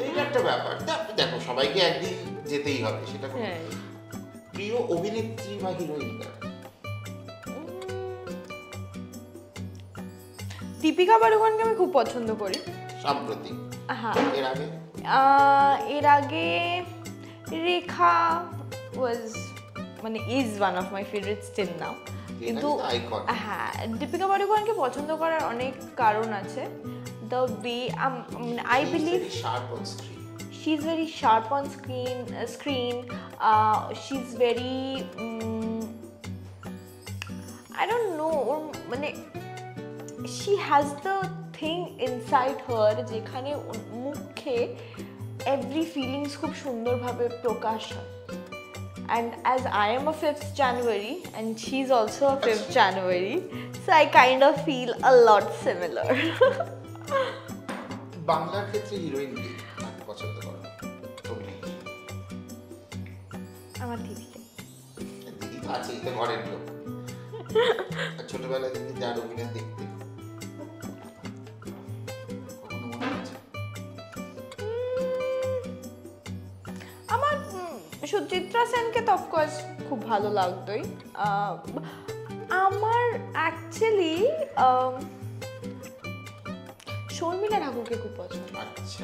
এই একটা ব্যাপার। দেখো সবাইকে একদিন যেতেই হবে, সেটা প্রিয় অভিনেত্রী বা হিরোইন? দীপিকা পাড়ুকোনকে আমি খুব পছন্দ করি সাম্প্রতিক। হ্যাঁ, এর আগে রেখা ওয়াজ মানে is one of my favourite still now. কিন্তু হ্যাঁ, দীপিকা পাড়ুকোনকে পছন্দ করার অনেক কারণ আছে। The way I believe she is very sharp on screen, she is very I don't know, মানে she has the thing inside her যেখানে মুখে every feelings খুব সুন্দরভাবে প্রকাশ হয়। And as I am a 5th January and she's also a 5th January, so I kind of feel a lot similar. বাংলার ক্ষেত্রে heroine কে পছন্দ করো? আমার দিদিকে। দিদি তো আছে, এটা ঘরের লোক। ছোটবেলায় দিদি যার অভিনয় দেখতে আমার সুচিত্রা সেনকে তো অফকোর্স খুব ভালো লাগতোই। আমার অ্যাকচুয়ালি শর্মিলা ঠাকুরকে খুব পছন্দ। আচ্ছা,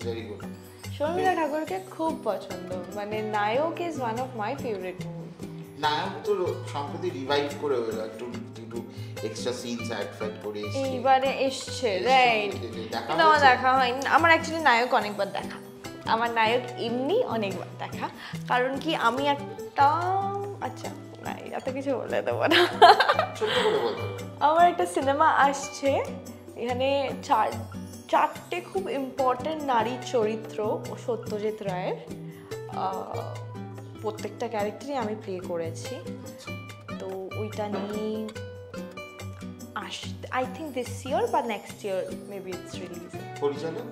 ভেরি গুড। শর্মিলা ঠাকুরকে খুব পছন্দ, মানে Nayak is one of my favourite movie. Nayak তো সম্প্রতি রিভাইভ করে হলো, একটু এক্সট্রা সিনস অ্যাড ফ্যাড করে এইবারে এসছে, রাইট? কিন্তু আমার দেখা হয়নি। আমার অ্যাকচুয়ালি নায়ক অনেকবার দেখা, আমার নায়ক এমনি অনেকবার দেখা। কারণ কি আমি একটা, আচ্ছা না এত কিছু বলে দেবো না, আমার একটা সিনেমা আসছে, এখানে চারটে খুব ইম্পর্টেন্ট নারী চরিত্র ও সত্যজিৎ রায়ের, প্রত্যেকটা ক্যারেক্টারই আমি প্লে করেছি। তো ওইটা নিয়ে আই থিঙ্ক দিস ইয়ার বা next year maybe it's release. পরিচালক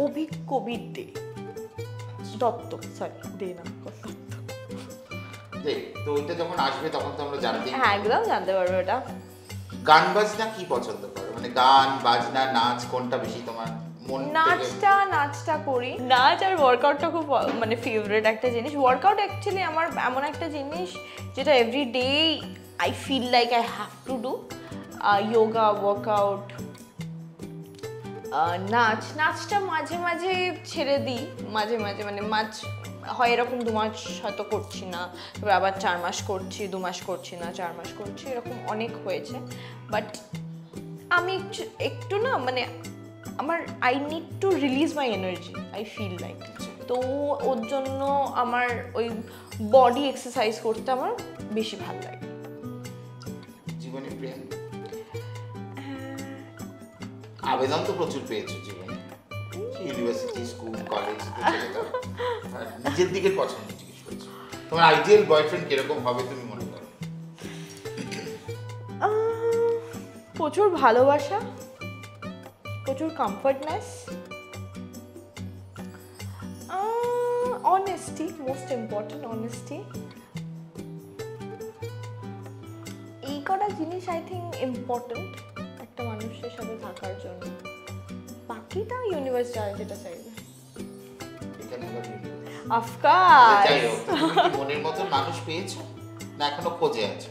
অভিক কবির দে, দত্ত, সরি দে না, দত্ত। তো ওইটা যখন আসবে তখন তো আমরা জানতেই হ্যাঁ একদম জানতে পারবে ওটা। গান বাজনা কি পছন্দ করো, মানে গান বাজনা নাচ কোনটা বেশি তোমার মন থেকে? নাচটা করি, নাচ আর ওয়ার্কআউটটা খুব মানে ফেভারিট একটা জিনিস। ওয়ার্কআউট অ্যাকচুয়ালি আমার এমন একটা জিনিস যেটা every day I feel like I have to do. Yoga, workout, নাচটা মাঝে মাঝে ছেড়ে দিই, মাঝে মাঝে মানে হয় এরকম 2 মাস হয়তো করছি না, তারপর আবার 4 মাস করছি, 2 মাস করছি না, 4 মাস করছি, এরকম অনেক হয়েছে। বাট আমি একটু না মানে আমার I need to release my energy, I feel like. তো ওর জন্য আমার ওই বডি এক্সারসাইজ করতে আমার বেশি ভালো লাগে। জীবনে প্রেম আবেদন তো প্রচুর পেয়েছো জীবনে, ইউনিভার্সিটি, স্কুল, কলেজ, নিজের দিকে পছন্দ জিজ্ঞেস করছো। তোমার আইডিয়াল বয়ফ্রেন্ড কিরকম হবে তুমি মনে করো? প্রচুর ভালোবাসা, প্রচুর কমফর্টনেস, অনেস্টি, মোস্ট ইম্পর্টেন্ট অনেস্টি। এই কটা জিনিস আই থিঙ্ক ইম্পর্টেন্ট একটা মানুষের সাথে থাকার জন্য। বাকিটা ইউনিভার্স যেটা চাইবে। এখানে আবার অফকোর্স। যাই হোক, তুমি কি মনের মতো মানুষ পেয়েছো না এখনো খোঁজে আছো?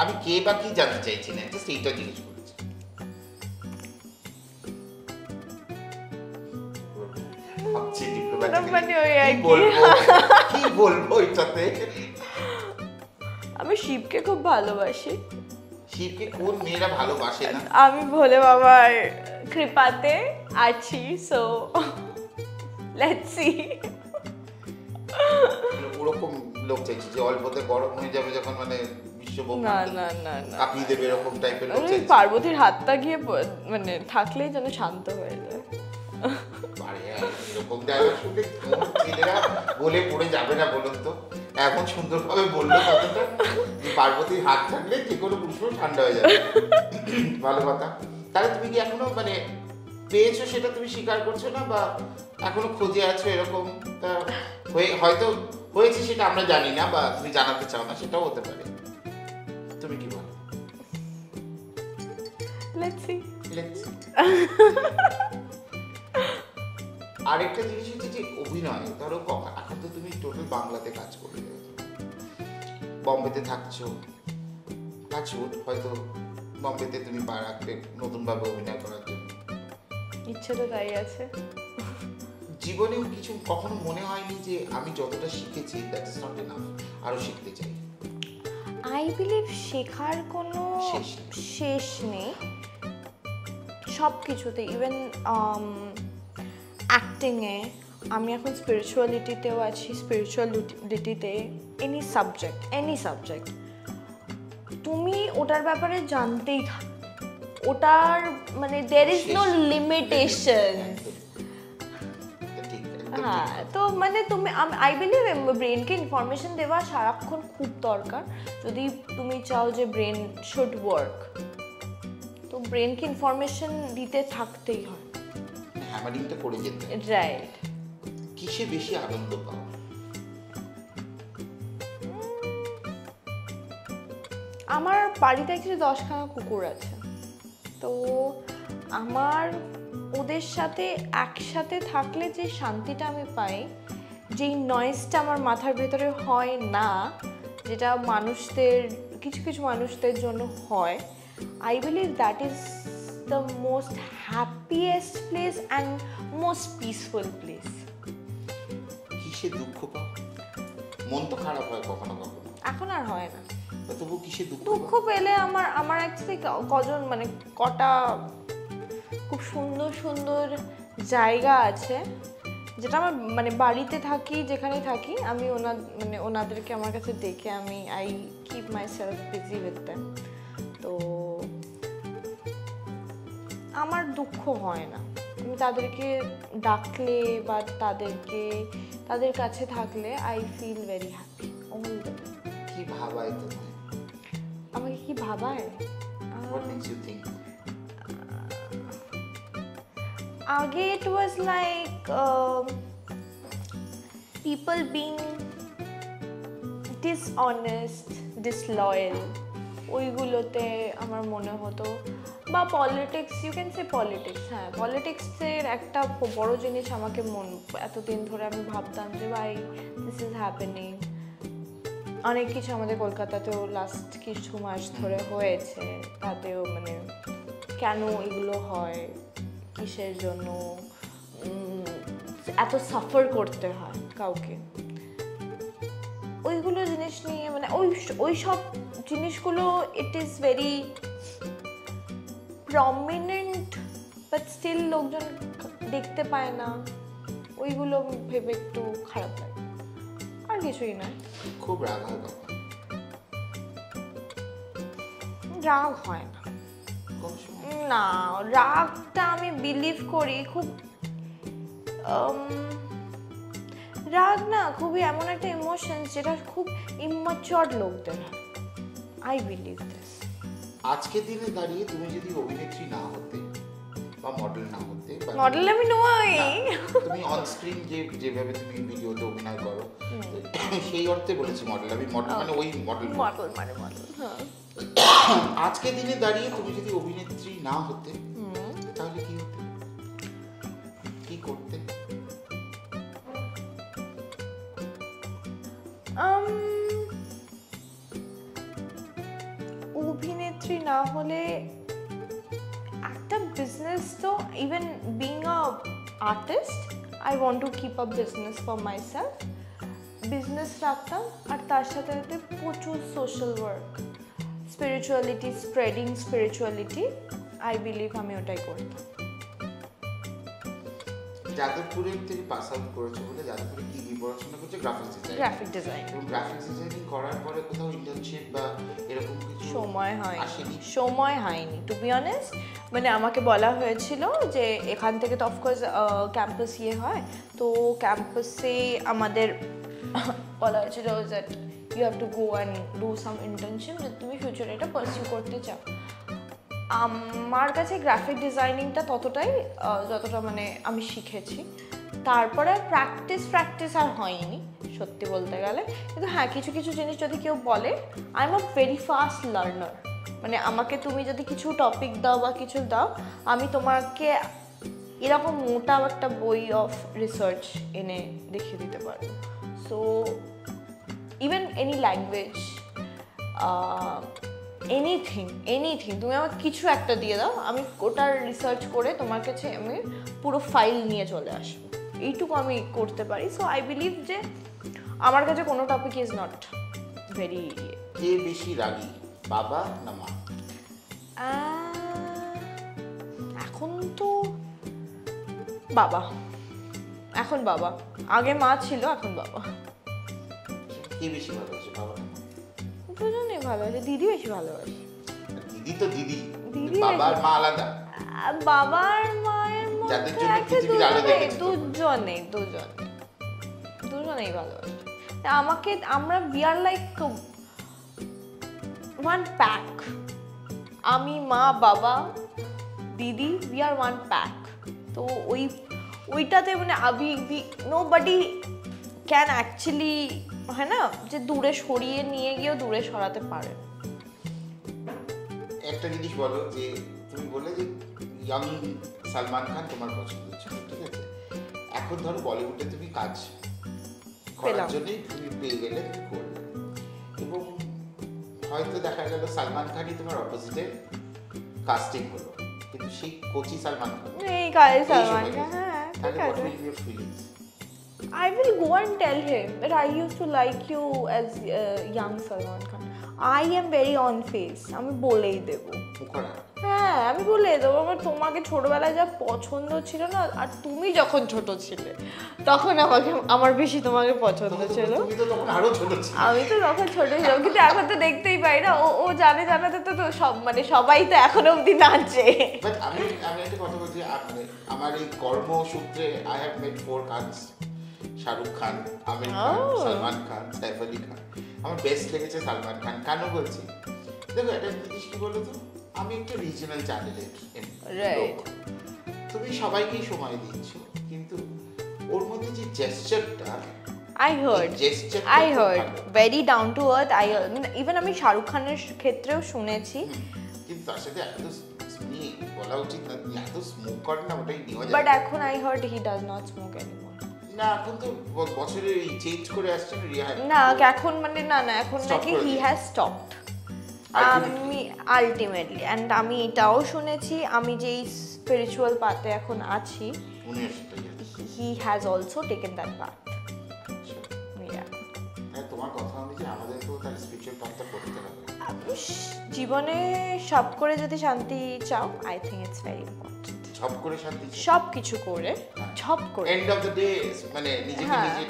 আমি কে বা কি জানতে চাইছি না, জাস্ট এইটা জিজ্ঞেস করেছি। ভাবছি কি বলবো এটাতে। আমি শিবকে খুব ভালোবাসি। শিবকে কোন মেয়েরা ভালোবাসে না? আমি ভোলে বাবার কৃপাতে আছি, সো লেটস সি। ওরকম লোক চাইছি যে অল্পতে গরম হয়ে যাবে যখন মানে না না না না কাঁপিয়ে দেবে এরকম টাইপের লোক ওই চাইছি। পার্বতীর হাতটা গিয়ে মানে থাকলেই যেন শান্ত হয়ে যায়। এরকম ডায়লগ শুনলে কোন ছেলেরা বলে পড়ে যাবে না বলুন তো? এখন সুন্দরভাবে বললো কথাটা যে পার্বতীর হাত থাকলে যে কোনো পুরুষও ঠান্ডা হয়ে যাবে। ভালো কথা। তাহলে তুমি কি এখনো মানে পেয়েছো সেটা তুমি স্বীকার করছো না, বা এখনো খোঁজে আছো এরকম? তা হয়তো হয়েছে সেটা আমরা জানি না, বা তুমি জানাতে চাও না, সেটাও হতে পারে। তুমি কি বলো? Let's see. আরেকটা জিনিস হচ্ছে যে অভিনয়, ধরো এখন তো তুমি টোটাল বাংলাতে কাজ করবে, বম্বেতে থাকছো, হয়তো বম্বেতে তুমি পা রাখবে নতুনভাবে অভিনয় করার জন্য, ইচ্ছে তো তাই আছে। জীবনেও কিছু কখনো মনে হয়নি যে আমি যতটা শিখেছি দ্যাট ইজ নট এনাফ, আরো শিখতে চাই? আই বিলিভ শেখার কোনো শেষ নেই সব কিছুতে। ইভেন অ্যাক্টিংয়ে, আমি এখন স্পিরিচুয়ালিটিতেও আছি, স্পিরিচুয়ালিটিতে এনি সাবজেক্ট তুমি ওটার ব্যাপারে জানতেই থাকো, ওটার মানে দেয়ার ইজ নো লিমিটেশন। হ্যাঁ, তো মানে আই বিলিভ ব্রেনকে ইনফরমেশন দেওয়া সারাক্ষণ খুব দরকার। যদি তুমি চাও যে ব্রেন শুড ওয়ার্ক, তো ব্রেনকে ইনফরমেশন দিতে থাকতেই হয়, হ্যামারিংটা করে যেতে। রাইট। কিসে বেশি আনন্দ পাও? আমার বাড়িতে অ্যাকচুয়ালি 10খানা কুকুর আছে, তো আমার ওদের সাথে একসাথে থাকলে যে শান্তিটা আমি পাই, যেই নয়েজটা আমার মাথার ভেতরে হয় না, যেটা কিছু মানুষদের জন্য হয়, I believe that is the most happiest place and most peaceful place. কিসে দুঃখ পাও? মন তো খারাপ হয় কখনো কখনো, এখন আর হয় না। তবু কিসে দুঃখ পেলে আমার অ্যাকচুয়ালি কটা খুব সুন্দর জায়গা আছে, যেটা আমার মানে বাড়িতে থাকি, যেখানে থাকি আমি ওনাদেরকে আমার কাছে ডেকে I keep my self busy with them. তো আমার দুঃখ হয় না, আমি তাদেরকে ডাকলে বা তাদের কাছে থাকলে I feel very happy all the time. কি ভাবায় তোমায়? আমাকে কি ভাবায়? What makes you think? আগে it was like people being dishonest, disloyal, ওইগুলোতে আমার মনে হতো, বা politics, you can say politics. হ্যাঁ, পলিটিক্সের একটা বড় জিনিস আমাকে এতদিন ধরে আমি ভাবতাম যে ভাই দিস ইজ হ্যাপেনিং। অনেক কিছু আমাদের কলকাতাতেও লাস্ট কিছু মাস ধরে হয়েছে, তাতেও মানে কেন এগুলো হয়, কিসের জন্য এত সাফার করতে হয় কাউকে, ওইগুলো জিনিস নিয়ে মানে ওই সব জিনিসগুলো it is very prominent, but still লোকজন দেখতে পায় না, ওইগুলো ভেবে একটু খারাপ লাগে, আর কিছুই না। খুব রাগ হয় কখন? রাগ হয় না, কোন সময়? না, রাগটা আমি বিলিভ করি খুব রাগ না খুবই এমন একটা ইমোশন যেটা খুব ইম্যাচিওর লোকদের হয়, আই বিলিভ দিস। আজকের দিনে দাঁড়িয়ে তুমি যদি অভিনেত্রী না হতে বা মডেল না হতে, মডেল আমি নই, তুমি অন স্ক্রিন যেভাবে তুমি ভিডিওতে অভিনয় করো, সেই অর্থে বলেছি মডেল, আমি মডেল মানে ওই মডেল মানে মডেল, হ্যাঁ। আজকের দিনে দাঁড়িয়ে তুমি যদি অভিনেত্রী না হতে তাহলে কি হতে, কি করতে? অভিনেত্রী না হলে একটা বিজনেস, তো even being a artist I want to keep up business for my self, business রাখতাম, আর তার সাথে সাথে প্রচুর social work, spirituality, spreading spirituality, I believe আমি ওটাই করতাম। যাদবপুরের থেকে পাস আউট করেছো বলে, যাদবপুরে কি পড়াশোনা করছো? Graphic design. এবং গ্রাফিক্স ডিজাইনিং করার পরে কোথাও ইন্টার্নশিপ বা এরকম কিছু সময় হয়নি টু বি অনেস্ট। মানে আমাকে বলা হয়েছিল যে এখান থেকে তো অফকোর্স ক্যাম্পাস হয়, তো ক্যাম্পাসে আমাদের বলা হয়েছিল that you have to go and do some internship যদি তুমি ফিউচারে এটা পারসিউ করতে চাও। আমার কাছে গ্রাফিক ডিজাইনিংটা ততটাই যতটা মানে আমি শিখেছি, তারপরে প্র্যাকটিস আর হয়নি সত্যি বলতে গেলে। কিন্তু হ্যাঁ, কিছু কিছু জিনিস যদি কেউ বলে, I am a very fast learner, মানে আমাকে তুমি যদি কিছু টপিক দাও বা কিছু দাও, আমি তোমাকে এরকম মোটা একটা বই অফ রিসার্চ এনে দেখিয়ে দিতে পারবো। So even any language, anything তুমি আমাকে কিছু একটা দিয়ে দাও, আমি ওটার রিসার্চ করে তোমার কাছে আমি পুরো ফাইল নিয়ে চলে আসবো, এইটুকু আমি করতে পারি। সো আই বিলিভ যে আমার কাছে কোনো টপিক ইজ নট ভেরি। কে বেশি রাগী, বাবা না মা? এখন তো বাবা, আগে মা ছিল, এখন বাবা। কে বেশি ভালোবাসে, বাবা না মা? দুজনেই ভালোবাসে, দিদি বেশি ভালোবাসে। দিদি তো দিদি, বাবা আর মা আলাদা। বাবার মায়ের যাদের জন্য পৃথিবীর আলো দেখেছে, দুজনেই ভালোবাসে আমাকে। আমরা we are like one pack, আমি, মা, বাবা, দিদি, উই আর ওয়ান প্যাক। তো ওইটাতে মানে নোবডি ক্যান অ্যাকচুয়ালি, হয় না যে দূরে সরিয়ে নিয়ে গিয়েও দূরে সরাতে পারে। একটা জিনিস বলো, যে তুমি বলে যে ইয়াং সালমান খান তোমার পছন্দ ছিল, ঠিক আছে, এখন ধরো বলিউডে তুমি কাজ করার জন্যই তুমি পেয়ে গেলে, তুমি করলে, এবং হয়তো দেখা গেল সালমান খানই তোমার অপোজিটে কাস্টিং হলো, কিন্তু সেই কোচি সালমান খান, এই গায়ে সালমান খান, হ্যাঁ ঠিক আছে। I will go and tell him that I used to like you as young Salman Khan. I am very on face. আমি বলেই দেব। হ্যাঁ, হ্যাঁ আমি বলে দেবো, আমার তোমাকে ছোটবেলায় যা পছন্দ ছিল না, আর তুমি যখন ছোট ছিলে তখন আমার বেশি তোমাকে পছন্দ ছিল। তুমি তো তখন আরো ছোট ছিলে। আমি তো তখন ছোট ছিলাম, কিন্তু এখন তো দেখতেই পাই না, ও জানাতে তো সব মানে সবাই তো এখনো অব্দি নাচে। বাট আমি একটা কথা বলছি, আমার এই কর্মসূত্রে I have made 4 কান্টস। Shahrukh Khan, Aamir Khan, Salman Khan, Saif Ali Khan. আমার বেস্ট লেগেছে সালমান খান। কেন বলছি, দেখো একটা জিনিস কি বলো তো, আমি একটা রিজনাল চ্যানেলের রাইট, তুমি সবাইকেই সময় দিচ্ছ, কিন্তু ওর মধ্যে যে জেস্টারটা, I heard very down to earth. Even আমি শাহরুখ খানের ক্ষেত্রেও শুনেছি, কিন্তু তার সাথে এত বলা উচিত না, এত স্মোক করে না, ওটাই নেওয়া যায়। বাট এখন I heard he does not smoke anymore. না এখন তো বছরে চেঞ্জ করে আসছে না রিহাব। না এখন মানে না এখন নাকি he has stopped. আমি আলটিমেটলি, অ্যান্ড আমি এটাও শুনেছি, আমি যেই স্পিরিচুয়াল পাথে এখন আছি, he has also taken that path. তোমার কথা অনুযায়ী আমাদের তো তার স্পিরিচুয়াল পাথটা করতে হবে। জীবনে সব করে যদি শান্তি চাও, I think it's very important. সব করে শান্তি, সব কিছু করে সব করে এন্ড অফ দ্য ডে মানে নিজেকে নিজে,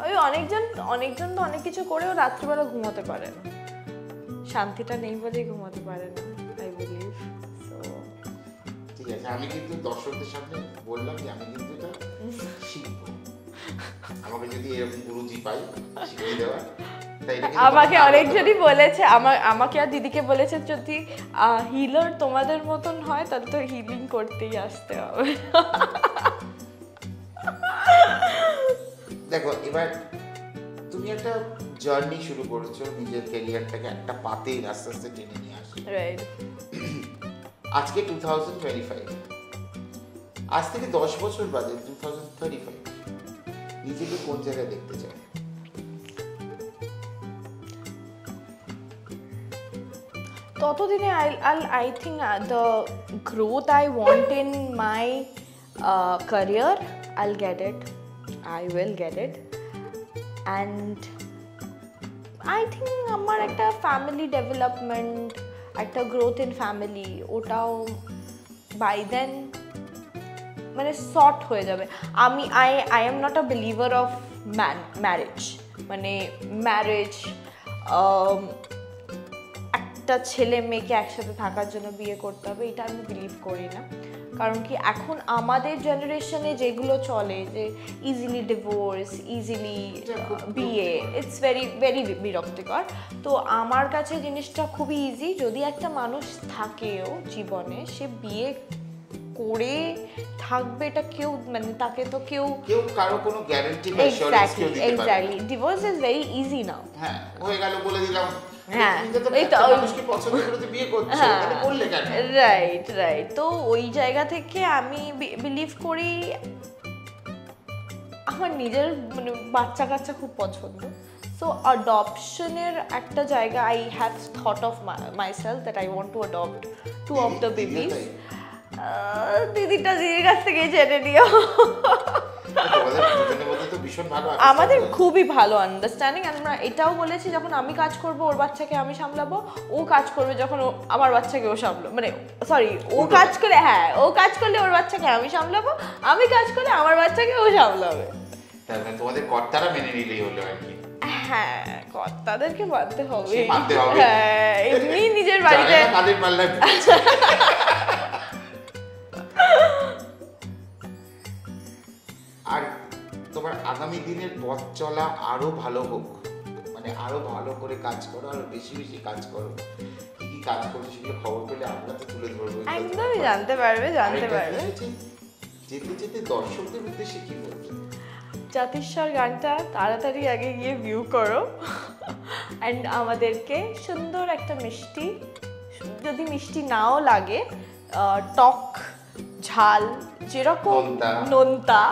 ওই অনেকজন তো অনেক কিছু করেও রাত্রিবেলা ঘুমাতে পারে না, শান্তিটা নেই বলেই ঘুমাতে পারে না, আই বিলিভ। সো ঠিক আছে, আমি কিন্তু দর্শকদের সামনে বললাম যে আমি কিন্তু এটা শিখবো, আমাকে যদি এরকম গুরুজি পাই শিখিয়ে দেওয়া। আমাকে অনেকজনই বলেছে, আমাকে আর দিদিকে বলেছে যদি হিলার তোমাদের মতন হয় তাহলে তো হিলিং করতেই আসতে হবে। দেখো এবার তুমি একটা জার্নি শুরু করেছো, নিজের ক্যারিয়ারটাকে একটা পাতেই আস্তে আস্তে টেনে নিয়ে আসো। রাইট, আজকে 2025, আজ থেকে 10 বছর বাদে 2035 নিজেকে কোন জায়গায় দেখতে চাও? ততদিনে I think the growth I want in my career, I'll get it. I will get it. And I think আমার একটা ফ্যামিলি ডেভেলপমেন্ট, একটা গ্রোথ ইন ফ্যামিলি, ওটাও বাই দেন মানে সর্ট হয়ে যাবে। I am not a believer of marriage, মানে marriage একটা ছেলে মেয়েকে একসাথে থাকার জন্য বিয়ে করতে হবে, এটা আমি বিলিভ করি না। কারণ কি এখন আমাদের জেনারেশনে যেগুলো চলে, যে ইজিলি ডিভোর্স, ইজিলি বিয়ে, ইটস ভেরি ভেরি বিরক্তিকর। তো আমার কাছে জিনিসটা খুবই ইজি, যদি একটা মানুষ থাকেও জীবনে, সে বিয়ে করে থাকবে, এটা কেউ মানে তাকে তো কেউ কারো কোনো গ্যারান্টি বা অ্যাসুরেন্স কেউ দিতে পারে না। Exactly, divorce is very easy now. হ্যাঁ হয়ে গেল বলে দিলাম, হ্যাঁ মানুষকে পছন্দ করে বিয়ে করছে, তাহলে বললে কেন? রাইট। তো ওই জায়গা থেকে আমি বিলিভ করি, আমার নিজের মানে বাচ্চা কাচ্চা খুব পছন্দ। সো অ্যাডপশনের একটা জায়গা, I have thought of myself that I want to adopt 2 of the babies. দিদির কাছ থেকে জেনে নিও। আমাদের খুবই ভালো আন্ডারস্ট্যান্ডিং। আমরা এটাও বলেছি যখন আমি কাজ করব ওর বাচ্চাকে আমি সামলাবো, ও কাজ করবে যখন আমার বাচ্চাকে ও সামলাবো, মানে সরি ও কাজ করে, হ্যাঁ ও কাজ করলে ওর বাচ্চাকে আমি সামলাবো, আমি কাজ করলে আমার বাচ্চাকে ও সামলাবে। তোমাদের কর্তারা মেনে নিলেই হলো আর কি। হ্যাঁ কর্তাদেরকে মানতে হবে, হ্যাঁ এমনি নিজের বাড়িতে কাদের পাল্লায়। আর তোমার আগামী দিনের পথ চলা আরো ভালো হোক, মানে আরো ভালো করে কাজ করো, আরো বেশি বেশি কাজ করো। কি কাজ করছো সেগুলো খবর পেলে আমরা তো তুলে ধরবো, একদমই জানতে পারবে। যেতে যেতে দর্শকদের উদ্দেশ্যে কি বলবে? জাতিস্বর গানটা তাড়াতাড়ি আগে গিয়ে ভিউ করো, অ্যান্ড আমাদেরকে সুন্দর একটা মিষ্টি, যদি মিষ্টি নাও লাগে, টক ঝাল যেরকম, নোনতা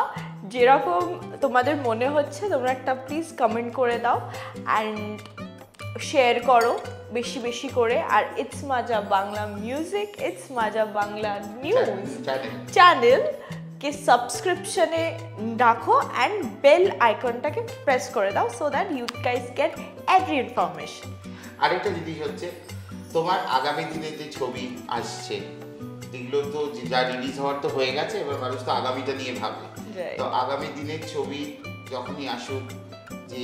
যেরকম তোমাদের মনে হচ্ছে, তোমরা একটা প্লিজ কমেন্ট করে দাও অ্যান্ড শেয়ার করো বেশি বেশি করে। আর ইটস মাজা বাংলা মিউজিক, ইটস মাজা বাংলা নিউজ চ্যানেলকে সাবস্ক্রিপশনে রাখো অ্যান্ড বেল আইকনটাকে প্রেস করে দাও, so that you guys get every information. আরেকটা জিনিস হচ্ছে, তোমার আগামী দিনে যে ছবি আসছে এগুলো তো যা রিলিজ হওয়ার তো হয়ে গেছে, এবার মানুষ তো আগামীটা নিয়ে ভাবে। Right. তো আগামী দিনের ছবি যখনই আসুক, যে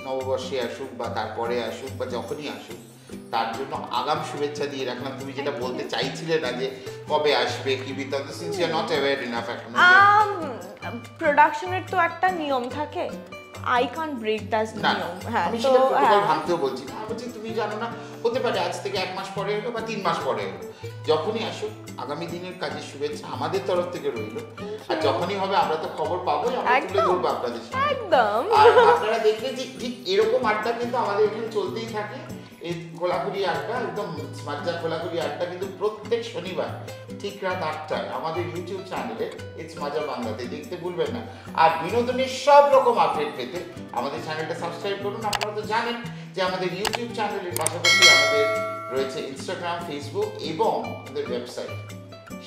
নববর্ষে আসুক বা তারপরে আসুক বা যখনই আসুক, তার জন্য আগাম শুভেচ্ছা দিয়ে রাখলাম। তুমি যেটা বলতে চাইছিলে না যে কবে আসবে কি বৃত্তান্ত, since you are not aware enough এখন। প্রোডাকশনের তো একটা নিয়ম থাকে, আই ক্যান্ট ব্রেক দ্যাট না নিয়ম। হ্যাঁ, আমি তো সেটা প্রোটোকল হ্যাঁ। ভাঙতেও বলছি না, আমি বলছি তুমি জানো না, হতে পারে আজ থেকে 1 মাস পরে হলো বা 3 মাস পরে হলো, যখনই আসুক আগামী দিনের কাজের শুভেচ্ছা আমাদের তরফ থেকে রইলো। আর যখনই হবে আমরা তো খবর পাবোই, আমরা তুলে একদম। ধরবো আপনাদের সামনে। একদম। আর আপনারা দেখবেন যে ঠিক এরকম আড্ডা কিন্তু আমাদের এখানে চলতেই থাকে। এই খোলাখুলি আড্ডা, একদম মাজ্জা খোলাখুলি আড্ডা কিন্তু প্রত্যেক শনিবার ঠিক রাত 8টায় আমাদের ইউটিউব চ্যানেলে ইটস মাজা বাংলাতে দেখতে ভুলবেন না। আর বিনোদনের সব রকম আপডেট পেতে আমাদের চ্যানেলটা সাবস্ক্রাইব করুন। আপনারা তো জানেন যে আমাদের ইউটিউব চ্যানেলের পাশাপাশি আমাদের রয়েছে ইনস্টাগ্রাম, ফেসবুক এবং আমাদের ওয়েবসাইট।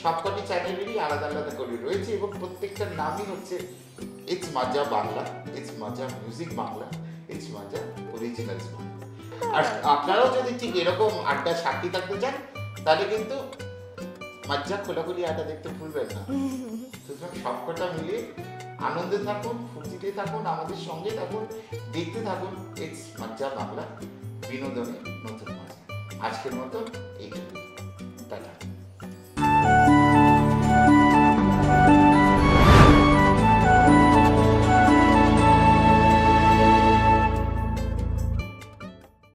সবকটি চ্যানেলেরই আলাদা আলাদা করে রয়েছে এবং প্রত্যেকটার নামই হচ্ছে ইটস মাজা বাংলা, ইটস মাজা মিউজিক বাংলা, ইটস মাজা অরিজিনালস বাংলা। আর আপনারাও যদি ঠিক এরকম আড্ডা সাক্ষী থাকতে চান, তাহলে কিন্তু মাজা খোলাখুলি আড্ডা দেখতে ভুলবেন না। সুতরাং সবকটা মিলে আনন্দে থাকুন, ফুর্তিতে থাকুন, আমাদের সঙ্গে থাকুন, দেখতে থাকুন ইটস মাজা বাংলা, বিনোদনে নতুন মজা। আজকের মতো এইটুকু।